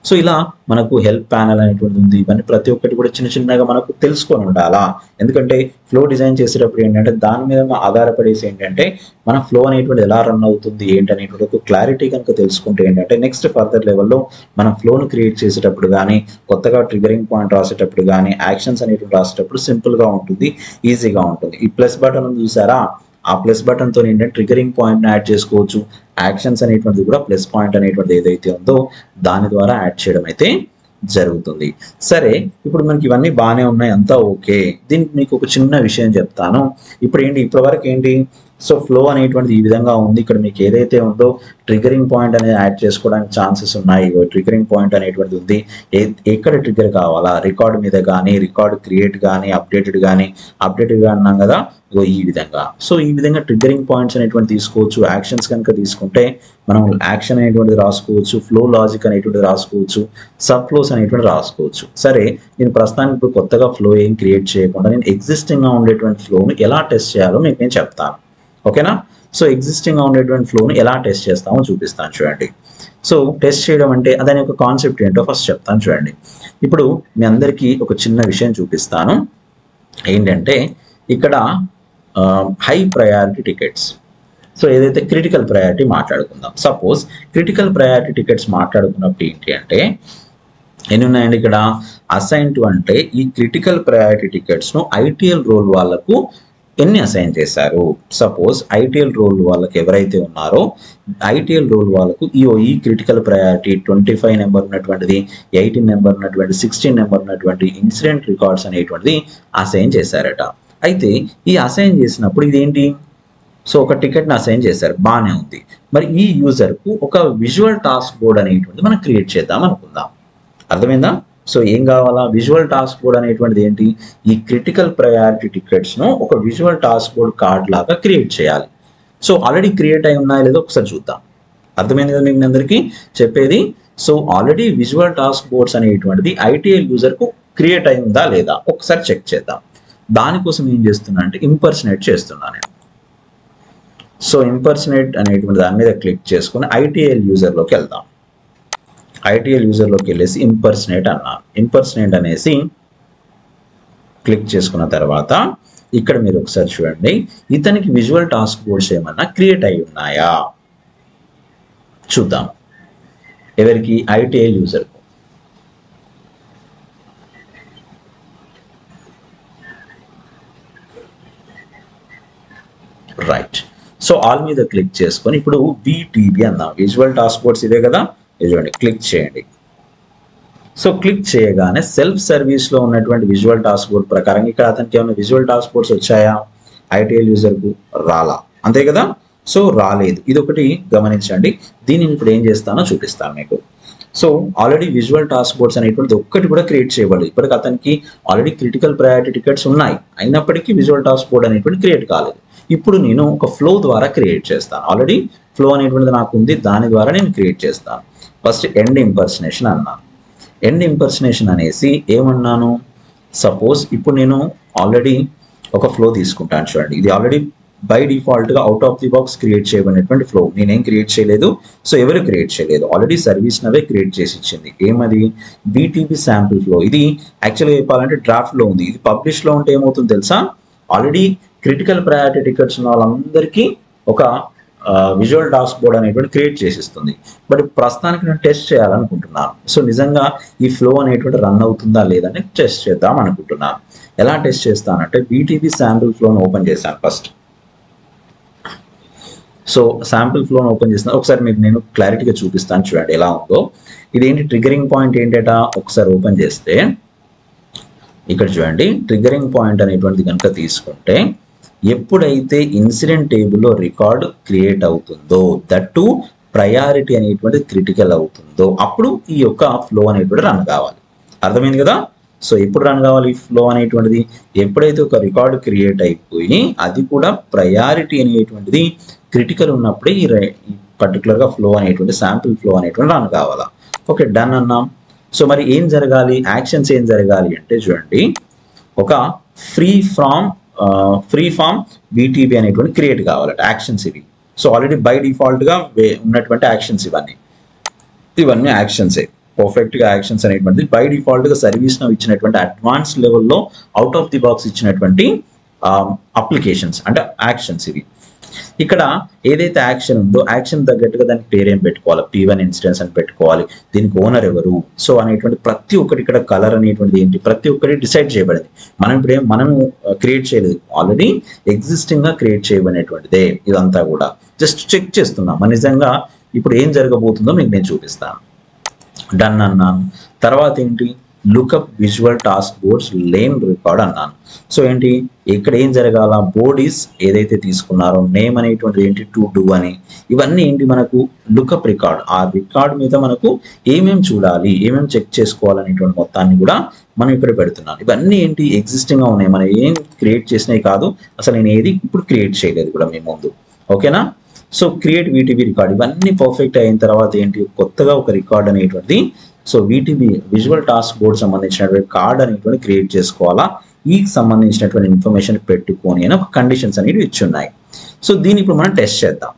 సో ఇలా మనకు హెల్ప్ ప్యానల్ అనేటువంటి ఉంది. ఇవన్నీ ప్రతి ఒక్కటి కూడా చిన్న చిన్నగా మనకు తెలుసుకొని ఉండాలా. ఎందుకంటే ఫ్లో డిజైన్ చేసేటప్పుడు ఏంటంటే దాని మీద ఆధారపడేసి ఏంటంటే మన ఫ్లో అనేటువంటి ఎలా రన్ అవుతుంది ఏంటి అనేటువంటి ఒక క్లారిటీ కనుక తెలుసుకుంటే ఏంటంటే నెక్స్ట్ ఫర్దర్ లెవెల్లో మనం ఫ్లోను క్రియేట్ చేసేటప్పుడు కానీ కొత్తగా ట్రిగరింగ్ పాయింట్ రాసేటప్పుడు కానీ యాక్షన్స్ అనేటువంటి రాసేటప్పుడు సింపుల్గా ఉంటుంది, ఈజీగా ఉంటుంది. ఈ ప్లస్ బటన్ చూసారా, ఆ ప్లస్ బటన్తో ఏంటంటే ట్రిగరింగ్ పాయింట్ని యాడ్ చేసుకోవచ్చు. యాక్షన్స్ అనేటువంటిది కూడా ప్లస్ పాయింట్ అనేటువంటిది ఏదైతే ఉందో దాని ద్వారా యాడ్ చేయడం అయితే జరుగుతుంది. సరే ఇప్పుడు మనకి ఇవన్నీ బాగానే ఉన్నాయి, అంతా ఓకే. దీనికి మీకు ఒక చిన్న విషయం చెప్తాను. ఇప్పుడు ఏంటి ఇప్పటి వరకు ఏంటి, సో ఫ్లో అనేటువంటిది ఈ విధంగా ఉంది. ఇక్కడ మీకు ఏదైతే ఉందో ట్రిగరింగ్ పాయింట్ అనేది యాడ్ చేసుకోవడానికి ఛాన్సెస్ ఉన్నాయి. ట్రిగరింగ్ పాయింట్ అనేటువంటిది ఉంది. ఎక్కడ ట్రిగర్ కావాలా, రికార్డ్ మీద కానీ రికార్డ్ క్రియేట్ కానీ అప్డేటెడ్ కానీ అన్నాం కదా, ఈ విధంగా. సో ఈ విధంగా ట్రిగరింగ్ పాయింట్స్ అనేటువంటి తీసుకోవచ్చు. యాక్షన్స్ కనుక తీసుకుంటే మనం యాక్షన్ అనేటువంటిది రాసుకోవచ్చు, ఫ్లో లాజిక్ అనేటువంటిది రాసుకోవచ్చు, సబ్ ఫ్లోస్ అనేటువంటి రాసుకోవచ్చు. సరే నేను ప్రస్తుతానికి ఇప్పుడు కొత్తగా ఫ్లో ఏం క్రియేట్ చేయకుండా నేను ఎగ్జిస్టింగ్గా ఉండేటువంటి ఫ్లోను ఎలా టెస్ట్ చేయాలో మీకు నేను చెప్తాను. ఓకేనా. సో ఎగ్జిస్టింగ్గా ఉండేటువంటి ఫ్లోను ఎలా టెస్ట్ చేస్తామో చూపిస్తాను చూడండి. సో టెస్ట్ చేయడం అంటే దాని యొక్క కాన్సెప్ట్ ఏంటో ఫస్ట్ చెప్తాను చూడండి. ఇప్పుడు మీ అందరికీ ఒక చిన్న విషయం చూపిస్తాను. ఏంటంటే ఇక్కడ హై ప్రయారిటీ టికెట్స్, సో ఏదైతే క్రిటికల్ ప్రయారిటీ మాట్లాడుకుందాం. సపోజ్ క్రిటికల్ ప్రయారిటీ టికెట్స్ మాట్లాడుకున్నప్పుడు ఏంటి అంటే ఎన్ని ఉన్నాయండి ఇక్కడ? అసైన్ టు అంటే ఈ క్రిటికల్ ప్రయారిటీ టికెట్స్ను ఐటీఎల్ రోల్ వాళ్ళకు ఎన్ని అసైన్ చేశారు? సపోజ్ ఐటీఎల్ రోల్ వాళ్ళకి ఎవరైతే ఉన్నారో ఐటీఎల్ రోల్ వాళ్ళకు ఈ క్రిటికల్ ప్రయారిటీ 25 నెంబర్ ఉన్నటువంటిది, 18 నెంబర్ ఉన్నటువంటి, 16 నెంబర్ ఉన్నటువంటి ఇన్సిడెంట్ రికార్డ్స్ అనేటువంటిది అసైన్ చేశారట. అయితే ఈ అసైన్ చేసినప్పుడు ఇదేంటి? సో ఒక టికెట్ని అసైన్ చేశారు, బాగానే ఉంది. మరి ఈ యూజర్కు ఒక విజువల్ టాస్క్ బోర్డ్ అనేటువంటిది మనం క్రియేట్ చేద్దాం అనుకుందాం. అర్థమైందా? సో ఏం కావాలా? విజువల్ టాస్క్ బోర్డ్ అనేటువంటిది ఏంటి? ఈ క్రిటికల్ ప్రయారిటీ టికెట్స్ను ఒక విజువల్ టాస్క్ బోర్డ్ కార్డ్ లాగా క్రియేట్ చేయాలి. సో ఆల్రెడీ క్రియేట్ అయి ఉన్నాయో లేదో ఒకసారి చూద్దాం. అర్థమైంది కదా మీకు అందరికీ చెప్పేది? So already visual task boards అనేటువంటిది ఐటీఎల్ యూజర్కు క్రియేట్ అయి ఉందా లేదా ఒకసారి చెక్ చేద్దాం. దానికోసం ఏం చేస్తున్నా అంటే ఇంపర్సనేట్ చేస్తున్నాను నేను. సో ఇంపర్సనేట్ అనేటువంటి దాని మీద క్లిక్ చేసుకుని ఐటీఎల్ యూజర్లోకి వెళ్దాం. ఐటీఎల్ యూజర్లోకి వెళ్ళేసి ఇంపర్సనేట్ అన్నాను. ఇంపర్సనేట్ అనేసి క్లిక్ చేసుకున్న తర్వాత ఇక్కడ మీరు ఒకసారి చూడండి, ఇతనికి విజువల్ టాస్క్ బోర్డ్స్ ఏమన్నా క్రియేట్ అయి ఉన్నాయా చూద్దాం. ఎవరికి? ఐటీఎల్ యూజర్కు. రైట్. సో ఆల్ మీద క్లిక్ చేసుకొని ఇప్పుడు విటీబీ అందాం. విజువల్ టాస్క్ బోర్డ్స్ ఇదే కదా, చూడండి క్లిక్ చేయండి. సో క్లిక్ చేయగానే సెల్ఫ్ సర్వీస్లో ఉన్నటువంటి విజువల్ టాస్క్ బోర్డ్ ప్రకారం ఇక్కడ అతనికి ఏమైనా విజువల్ టాస్క్ బోర్డ్స్ వచ్చాయా? ఐటీఎల్ యూజర్కు రాలా, అంతే కదా? సో రాలేదు. ఇది ఒకటి గమనించండి. దీనిని ఇప్పుడు ఏం చేస్తానో చూపిస్తాను మీకు. So already visual task boards అనేటువంటి ఒక్కటి కూడా క్రియేట్ చేయబడలేదు. ఇప్పటికి అతనికి ఆల్రెడీ క్రిటికల్ ప్రయారిటీ టికెట్స్ ఉన్నాయి, అయినప్పటికీ విజువల్ టాస్క్ బోర్డ్ అనేటువంటి క్రియేట్ కాలేదు. ఇప్పుడు నేను ఒక ఫ్లో ద్వారా క్రియేట్ చేస్తాను. ఆల్రెడీ ఫ్లో అనేటువంటిది నాకు ఉంది, దాని ద్వారా నేను క్రియేట్ చేస్తాను. ఫస్ట్ ఎండ్ ఇంపర్సనేషన్ అన్నాను. ఎండ్ ఇంపర్సనేషన్ అనేసి ఏమన్నాను? సపోజ్ ఇప్పుడు నేను ఆల్రెడీ ఒక ఫ్లో తీసుకుంటాను. చూడండి, ఇది ఆల్రెడీ బై డిఫాల్ట్గా out of the box create చేయబడినటువంటి ఫ్లో. నేనేం క్రియేట్ చేయలేదు, సో ఎవరు క్రియేట్ చేయలేదు, ఆల్రెడీ సర్వీస్ నవే క్రియేట్ చేసి ఇచ్చింది. ఏమది? BTB sample flow. ఇది యాక్చువల్గా చెప్పాలంటే డ్రాఫ్ట్లో ఉంది. ఇది పబ్లిష్లో ఉంటే ఏమవుతుంది తెలుసా? ఆల్రెడీ క్రిటికల్ ప్రయారిటీ టికెట్స్ ఉన్న వాళ్ళందరికీ ఒక విజువల్ టాస్క్ బోర్డ్ అనేటువంటి క్రియేట్ చేసిస్తుంది. బట్ ప్రస్తుతానికి నేను టెస్ట్ చేయాలనుకుంటున్నాను. సో నిజంగా ఈ ఫ్లో అనేటువంటి రన్ అవుతుందా లేదని టెస్ట్ చేద్దాం అనుకుంటున్నాను. ఎలా టెస్ట్ చేస్తానంటే బీటీబీ శాంపుల్ ఫ్లోను ఓపెన్ చేశాను ఫస్ట్. సో శాంపుల్ ఫ్లోను ఓపెన్ చేసిన ఒకసారి మీకు నేను క్లారిటీగా చూపిస్తాను, చూడండి ఎలా ఉందో. ఇదేంటి ట్రిగరింగ్ పాయింట్ ఏంటట? ఒకసారి ఓపెన్ చేస్తే ఇక్కడ చూడండి, ట్రిగరింగ్ పాయింట్ అనేటువంటిది కనుక తీసుకుంటే ఎప్పుడైతే ఇన్సిడెంట్ టేబుల్లో రికార్డ్ క్రియేట్ అవుతుందో, దట్ టు ప్రయారిటీ అనేటువంటి క్రిటికల్ అవుతుందో అప్పుడు ఈ యొక్క ఫ్లో అనేటువంటి రన్ కావాలి. అర్థమైంది కదా? సో ఎప్పుడు రన్ కావాలి ఫ్లో అనేటువంటిది? ఎప్పుడైతే ఒక రికార్డ్ క్రియేట్ అయిపోయి అది కూడా ప్రయారిటీ అనేటువంటిది క్రిటికల్ ఉన్నప్పుడే ఈ పర్టికులర్గా ఫ్లో అనేటువంటి శాంపుల్ ఫ్లో అనేటువంటి రన్ కావాలా. ఓకే, డన్ అన్నాం. సో మరి ఏం జరగాలి? యాక్షన్స్ ఏం జరగాలి అంటే చూడండి, ఒక ఫ్రీ ఫామ్ బీటీబీ అనేటువంటి క్రియేట్ కావాలట. యాక్షన్స్ ఇవి. సో ఆల్రెడీ బై డిఫాల్ట్గా ఉన్నటువంటి యాక్షన్స్ ఇవన్నీ యాక్షన్సే. పర్ఫెక్ట్గా యాక్షన్స్ అనేటువంటిది బై డిఫాల్ట్గా సర్వీస్ నవ్ ఇచ్చినటువంటి అడ్వాన్స్ లెవెల్లో అవుట్ ఆఫ్ ది బాక్స్ ఇచ్చినటువంటి అప్లికేషన్స్ అంటే యాక్షన్స్ ఇవి. ఇక్కడ ఏదైతే యాక్షన్ ఉందో యాక్షన్ తగ్గట్టుగా దానికి పేరు ఏం పెట్టుకోవాలి? P1 ఇన్సిడెన్స్ అని పెట్టుకోవాలి. దీనికి ఓనర్ ఎవరు, సో అనేటువంటి ప్రతి ఒక్కటి, ఇక్కడ కలర్ అనేటువంటిది ఏంటి, ప్రతి ఒక్కటి డిసైడ్ చేయబడింది. మనం క్రియేట్ చేయలేదు, ఆల్రెడీ ఎగ్జిస్టింగ్ గా క్రియేట్ చేయబడినటువంటిదే ఇదంతా కూడా. జస్ట్ చెక్ చేస్తున్నాం మన నిజంగా ఇప్పుడు ఏం జరగబోతుందో మీకు నేను చూపిస్తాను. డన్ అన్నాను. తర్వాత ఏంటి? Lookup visual task boards lane record అన్నాను. సో ఏంటి ఇక్కడ ఏం జరగాల? బోర్డ్ ఈస్ ఏదైతే తీసుకున్నారో నేమ్ అనేటువంటిది ఏంటి? టు డూ అని. ఇవన్నీ ఏంటి మనకు? Lookup record. ఆ రికార్డ్ మీద మనకు ఏమేమి చూడాలి, ఏమేమి చెక్ చేసుకోవాలనేటువంటి మొత్తాన్ని కూడా మనం ఇక్కడ పెడుతున్నాను. ఇవన్నీ ఏంటి? ఎగ్జిస్టింగ్ గా ఉన్నాయి, మనం ఏం క్రియేట్ చేసినవి కాదు. అసలు నేను ఏది ఇప్పుడు క్రియేట్ చేయలేదు కూడా మీ ముందు. ఓకేనా? So create VTB record. ఇవన్నీ పర్ఫెక్ట్ అయిన తర్వాత ఏంటి? కొత్తగా ఒక రికార్డ్ అనేటువంటిది, so VTB visual task board సంబంధించినటువంటి కార్డ్ అనేటువంటి క్రియేట్ చేసుకోవాలా, ఈ సంబంధించినటువంటి ఇన్ఫర్మేషన్ పెట్టుకొని అని ఒక కండిషన్స్ అనేవి ఇచ్చి ఉన్నాయి. సో దీన్ని ఇప్పుడు మనం టెస్ట్ చేద్దాం.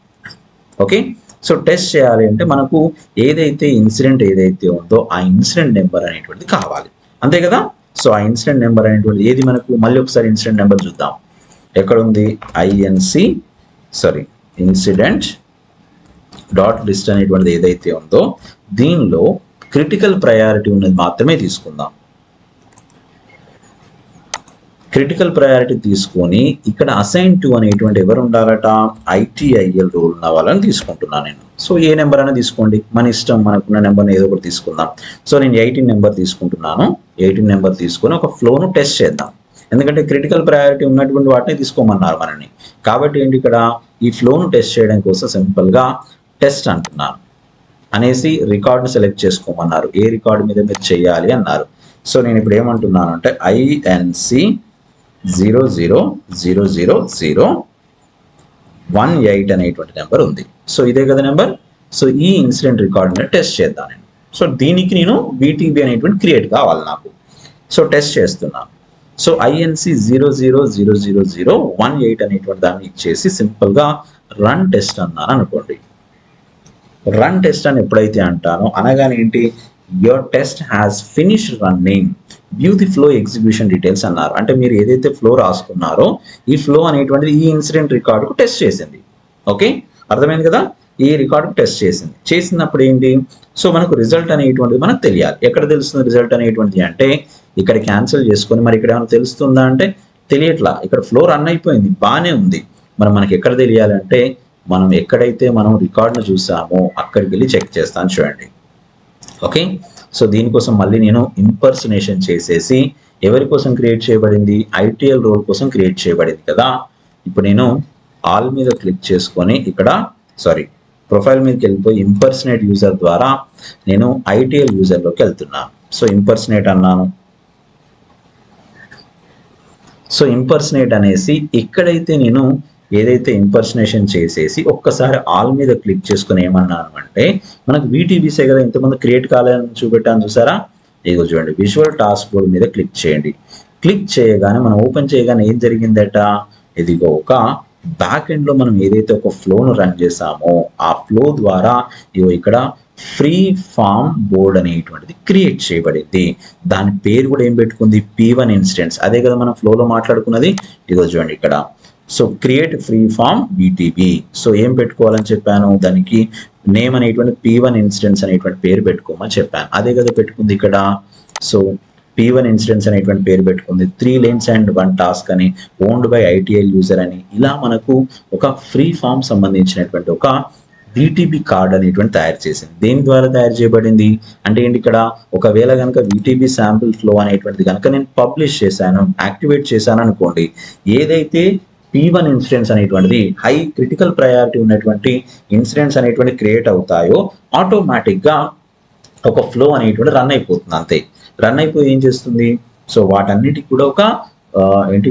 ఓకే, సో టెస్ట్ చేయాలి అంటే మనకు ఏదైతే ఇన్సిడెంట్ ఏదైతే ఉందో ఆ ఇన్సిడెంట్ నెంబర్ అనేటువంటిది కావాలి, అంతే కదా? సో ఆ ఇన్సిడెంట్ నెంబర్ అనేటువంటిది ఏది మనకు? మళ్ళీ ఒకసారి ఇన్సిడెంట్ నెంబర్ చూద్దాం. ఎక్కడ ఉంది? ఇన్సిడెంట్ డాట్ లిస్ట్ అనేటువంటిది ఏదైతే ఉందో దీనిలో క్రిటికల్ ప్రయారిటీ ఉన్నది మాత్రమే తీసుకుందాం. క్రిటికల్ ప్రయారిటీ తీసుకొని ఇక్కడ అసైన్ టు అనేటువంటి ఎవరు ఉండాలట, ఐటీఐఎల్ రోల్ ఉన్న వాళ్ళని తీసుకుంటున్నాను నేను. సో ఏ నెంబర్ అయినా తీసుకోండి, మన ఇష్టం, మనకున్న నెంబర్ని ఏదో ఒకటి తీసుకుందాం. సో నేను 18 నెంబర్ తీసుకుంటున్నాను. 18 నెంబర్ తీసుకొని ఒక ఫ్లోను టెస్ట్ చేద్దాం. ఎందుకంటే క్రిటికల్ ప్రయారిటీ ఉన్నటువంటి వాటిని తీసుకోమన్నారు మనని. కాబట్టి ఏంటి, ఇక్కడ ఈ ఫ్లోను టెస్ట్ చేయడం కోసం సింపుల్గా టెస్ట్ అంటున్నాను అనేసి రికార్డును సెలెక్ట్ చేసుకోమన్నారు. ఏ రికార్డు మీద మీరు చేయాలి అన్నారు. సో నేను ఇప్పుడు ఏమంటున్నాను అంటే INC 0000018 అనేటువంటి నెంబర్ ఉంది. సో ఇదే కదా నెంబర్. సో ఈ ఇన్సిడెంట్ రికార్డ్ మీద టెస్ట్ చేద్దాం నేను. సో దీనికి నేను BTB అనేటువంటి క్రియేట్ కావాలి నాకు. సో టెస్ట్ చేస్తున్నాను. సో INC 0000018 అనేటువంటి దాన్ని ఇచ్చేసి సింపుల్గా రన్ టెస్ట్ అన్నాను అనుకోండి. రన్ టెస్ట్ అని ఎప్పుడైతే అంటానో అనగానే ఏంటి, your test has finished running, view the flow execution details అన్నారు. అంటే మీరు ఏదైతే ఫ్లో రాసుకున్నారో ఈ ఫ్లో అనేటువంటిది ఈ ఇన్సిడెంట్ రికార్డుకు టెస్ట్ చేసింది. ఓకే, అర్థమైంది కదా. ఈ రికార్డుకు టెస్ట్ చేసింది. చేసినప్పుడు ఏంటి, సో మనకు రిజల్ట్ అనేటువంటిది మనకు తెలియాలి. ఎక్కడ తెలుస్తుంది రిజల్ట్ అనేటువంటిది అంటే ఇక్కడ క్యాన్సిల్ చేసుకొని మరి ఇక్కడ ఏమైనా తెలుస్తుందా అంటే తెలియట్లా. ఇక్కడ ఫ్లో రన్ అయిపోయింది, బాగానే ఉంది. మరి మనకి ఎక్కడ తెలియాలంటే మనం ఎక్కడైతే మనం రికార్డును చూసామో అక్కడికి వెళ్ళి చెక్ చేస్తాను చూడండి. ఓకే, సో దీనికోసం మళ్ళీ నేను ఇంపర్సనేషన్ చేసేసి ఎవరి కోసం క్రియేట్ చేయబడింది, ITL రోల్ కోసం క్రియేట్ చేయబడింది కదా. ఇప్పుడు నేను ఆల్ మీద క్లిక్ చేసుకొని ఇక్కడ ప్రొఫైల్ మీదకి వెళ్ళిపోయి ఇంపర్సనేట్ యూజర్ ద్వారా నేను ITL యూజర్లోకి వెళ్తున్నాను. సో ఇంపర్సనేట్ అన్నాను. సో ఇంపర్సనేట్ అనేసి ఇక్కడైతే నేను ఏదైతే ఇంపర్సనేషన్ చేసేసి ఒక్కసారి ఆల్ మీద క్లిక్ చేసుకుని ఏమన్నాను అంటే మనకు VTBసే కదా ఇంతమంది క్రియేట్ కాలేదని చూపెట్టాను చూసారా. ఇదిగో చూడండి, విజువల్ టాస్క్ బోర్డ్ మీద క్లిక్ చేయండి. క్లిక్ చేయగానే మనం ఓపెన్ చేయగానే ఏం జరిగిందట, ఇదిగో ఒక బ్యాక్ ఎండ్ లో మనం ఏదైతే ఒక ఫ్లోను రన్ చేసామో ఆ ఫ్లో ద్వారా ఇగో ఇక్కడ ఫ్రీ ఫామ్ బోర్డ్ అనేటువంటిది క్రియేట్ చేయబడింది. దాని పేరు కూడా ఏం పెట్టుకుంది, P1 ఇన్స్టెన్స్. అదే కదా మనం ఫ్లోలో మాట్లాడుకున్నది. ఇదిగో చూడండి ఇక్కడ. So create free form BTB. So ఏం పెట్టుకోవాలని చెప్పాను, దానికి నేమ్ అనేటువంటి P1 ఇన్స్టెన్స్ అనేటువంటి పేరు పెట్టుకోమని చెప్పాను. అదే కదా పెట్టుకుంది ఇక్కడ. సో P1 ఇన్స్టెన్స్ అనేటువంటి పేరు పెట్టుకుంది. 3 lanes and 1 task అని, ఓన్డ్ బై ITL యూజర్ అని, ఇలా మనకు ఒక ఫ్రీ ఫామ్ సంబంధించినటువంటి ఒక BTB కార్డ్ అనేటువంటి తయారు చేసింది. దేని ద్వారా తయారు చేయబడింది అంటే ఏంటి, ఇక్కడ ఒకవేళ కనుక VTB శాంపుల్ ఫ్లో అనేటువంటిది కనుక నేను పబ్లిష్ చేశాను, యాక్టివేట్ చేశాను అనుకోండి, ఏదైతే P1 ఇన్సిడెంట్స్ అనేటువంటిది హై క్రిటికల్ ప్రయారిటీ ఉన్నటువంటి ఇన్సిడెంట్స్ అనేటువంటి క్రియేట్ అవుతాయో ఆటోమేటిక్గా ఒక ఫ్లో అనేటువంటి రన్ అయిపోతుంది. అంతే, రన్ అయిపోయి ఏం చేస్తుంది, సో వాటన్నిటికి కూడా ఒక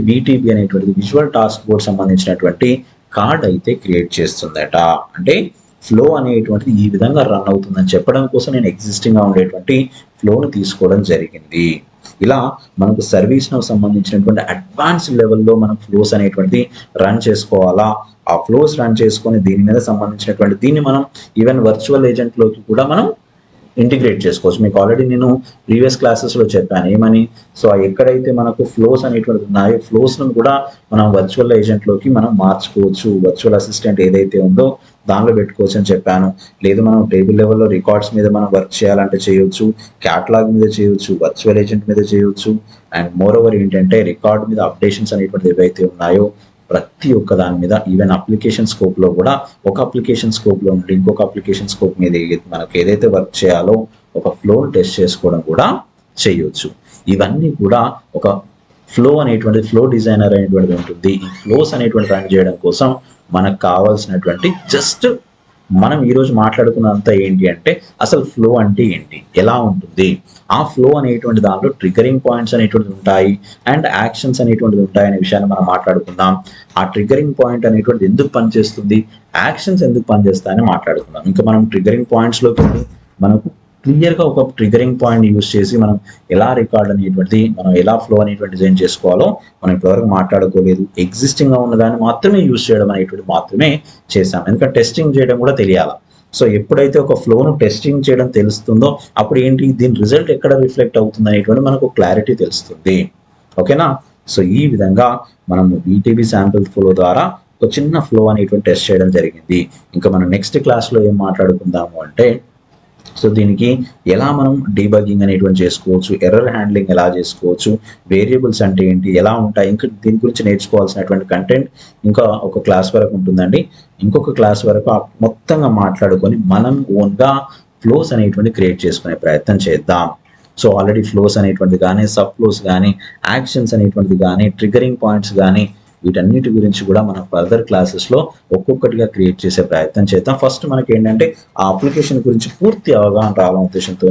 BTB అనేటువంటిది విజువల్ టాస్క్ బోర్డ్ సంబంధించినటువంటి కార్డ్ అయితే క్రియేట్ చేస్తుందట. అంటే ఫ్లో అనేటువంటిది ఈ విధంగా రన్ అవుతుందని చెప్పడం కోసం నేను ఎగ్జిస్టింగ్గా ఉండేటువంటి ఫ్లోను తీసుకోవడం జరిగింది. ఇలా మనకు సర్వీస్ నౌ సంబంధించినటువంటి అడ్వాన్స్ లెవెల్లో మనం ఫ్లోస్ అనేటువంటి రన్ చేసుకోవాలా. ఆ ఫ్లోస్ రన్ చేసుకొని దీని మీద సంబంధించినటువంటి దీన్ని మనం ఈవెన్ వర్చువల్ ఏజెంట్లోకి కూడా మనం ఇంటిగ్రేట్ చేసుకోవచ్చు. మీకు ఆల్రెడీ నేను ప్రీవియస్ క్లాసెస్లో చెప్పాను ఏమని, సో ఎక్కడైతే మనకు ఫ్లోస్ అనేటువంటి ఉన్నాయో ఫ్లోస్ను కూడా మనం వర్చువల్ ఏజెంట్లోకి మనం మార్చుకోవచ్చు. వర్చువల్ అసిస్టెంట్ ఏదైతే ఉందో దానిలో పెట్టుకోవచ్చు అని చెప్పాను. లేదు మనం టేబుల్ లెవెల్లో రికార్డ్స్ మీద మనం వర్క్ చేయాలంటే చేయొచ్చు, క్యాటలాగ్ మీద చేయొచ్చు, వర్చువల్ ఏజెంట్ మీద చేయొచ్చు. అండ్ మోర్ ఓవర్ ఏంటంటే రికార్డ్ మీద అప్డేషన్స్ అనేటువంటివి ఏవైతే ఉన్నాయో ప్రతి ఒక్క దాని మీద ఈవెన్ అప్లికేషన్ స్కోప్లో కూడా ఒక అప్లికేషన్ స్కోప్లో నుండి ఇంకొక అప్లికేషన్ స్కోప్ మీద మనకు ఏదైతే వర్క్ చేయాలో ఒక ఫ్లో టెస్ట్ చేసుకోవడం కూడా చేయొచ్చు. ఇవన్నీ కూడా ఒక ఫ్లో అనేటువంటి ఫ్లో డిజైనర్ అనేటువంటిది ఉంటుంది. ఈ ఫ్లోస్ అనేటువంటి రన్ చేయడం కోసం మనకు కావాల్సినటువంటి జస్ట్ మనం ఈరోజు మాట్లాడుకున్నంత ఏంటి అంటే అసలు ఫ్లో అంటే ఏంటి, ఎలా ఉంటుంది, ఆ ఫ్లో అనేటువంటి దాంట్లో ట్రిగరింగ్ పాయింట్స్ అనేటువంటివి ఉంటాయి అండ్ యాక్షన్స్ అనేటువంటివి ఉంటాయి అనే విషయాన్ని మనం మాట్లాడుకుందాం. ఆ ట్రిగరింగ్ పాయింట్ అనేటువంటిది ఎందుకు పనిచేస్తుంది, యాక్షన్స్ ఎందుకు పనిచేస్తాయని మాట్లాడుకుందాం. ఇంకా మనం ట్రిగరింగ్ పాయింట్స్లోకి వెళ్ళి మనకు క్లియర్గా ఒక ట్రిగరింగ్ పాయింట్ యూజ్ చేసి మనం ఎలా రికార్డ్ అనేటువంటిది మనం ఎలా ఫ్లో అనేటువంటి డిజైన్ చేసుకోవాలో మనం ఇప్పటివరకు మాట్లాడుకోలేదు. ఎగ్జిస్టింగ్గా ఉన్నదాన్ని మాత్రమే యూజ్ చేయడం అనేటువంటి మాత్రమే చేసాం. ఎందుకంటే టెస్టింగ్ చేయడం కూడా తెలియాలి. సో ఎప్పుడైతే ఒక ఫ్లోను టెస్టింగ్ చేయడం తెలుస్తుందో అప్పుడు ఏంటి దీని రిజల్ట్ ఎక్కడ రిఫ్లెక్ట్ అవుతుంది అనేటువంటి మనకు క్లారిటీ తెలుస్తుంది. ఓకేనా. సో ఈ విధంగా మనము BTB శాంపిల్ ఫ్లో ద్వారా ఒక చిన్న ఫ్లో అనేటువంటి టెస్ట్ చేయడం జరిగింది. ఇంకా మనం నెక్స్ట్ క్లాస్లో ఏం మాట్లాడుకుందాము అంటే సో దీనికి ఎలా మనం డీబగ్గింగ్ అనేటువంటి చేసుకోవచ్చు, ఎర్రర్ హ్యాండ్లింగ్ ఎలా చేసుకోవచ్చు, వేరియబుల్స్ అంటే ఏంటి, ఎలా ఉంటాయి, ఇంకా దీని గురించి నేర్చుకోవాల్సినటువంటి కంటెంట్ ఇంకా ఒక క్లాస్ వరకు ఉంటుందండి. ఇంకొక క్లాస్ వరకు మొత్తంగా మాట్లాడుకొని మనం ఓన్గా ఫ్లోస్ అనేటువంటి క్రియేట్ చేసుకునే ప్రయత్నం చేద్దాం. సో ఆల్రెడీ ఫ్లోస్ అనేటువంటిది కానీ, సబ్ ఫ్లోస్ కానీ, యాక్షన్స్ అనేటువంటిది కానీ, ట్రిగరింగ్ పాయింట్స్ కానీ, వీటన్నిటి గురించి కూడా మనం ఫర్దర్ క్లాసెస్లో ఒక్కొక్కటిగా క్రియేట్ చేసే ప్రయత్నం చేద్దాం. ఫస్ట్ మనకి ఏంటంటే ఆ అప్లికేషన్ గురించి పూర్తి అవగాహన రావాలనే ఉద్దేశంతో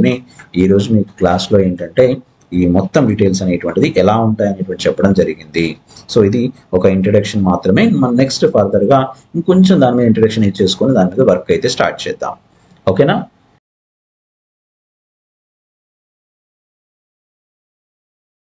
ఈరోజు మీకు క్లాస్లో ఏంటంటే ఈ మొత్తం డీటెయిల్స్ అనేటువంటిది ఎలా ఉంటాయి అనేటువంటి చెప్పడం జరిగింది. సో ఇది ఒక ఇంట్రడక్షన్ మాత్రమే. మనం నెక్స్ట్ ఫర్దర్గా ఇంకొంచెం దాని మీద ఇంట్రడక్షన్ ఇచ్చేసుకొని దాని మీద వర్క్ అయితే స్టార్ట్ చేద్దాం. ఓకేనా?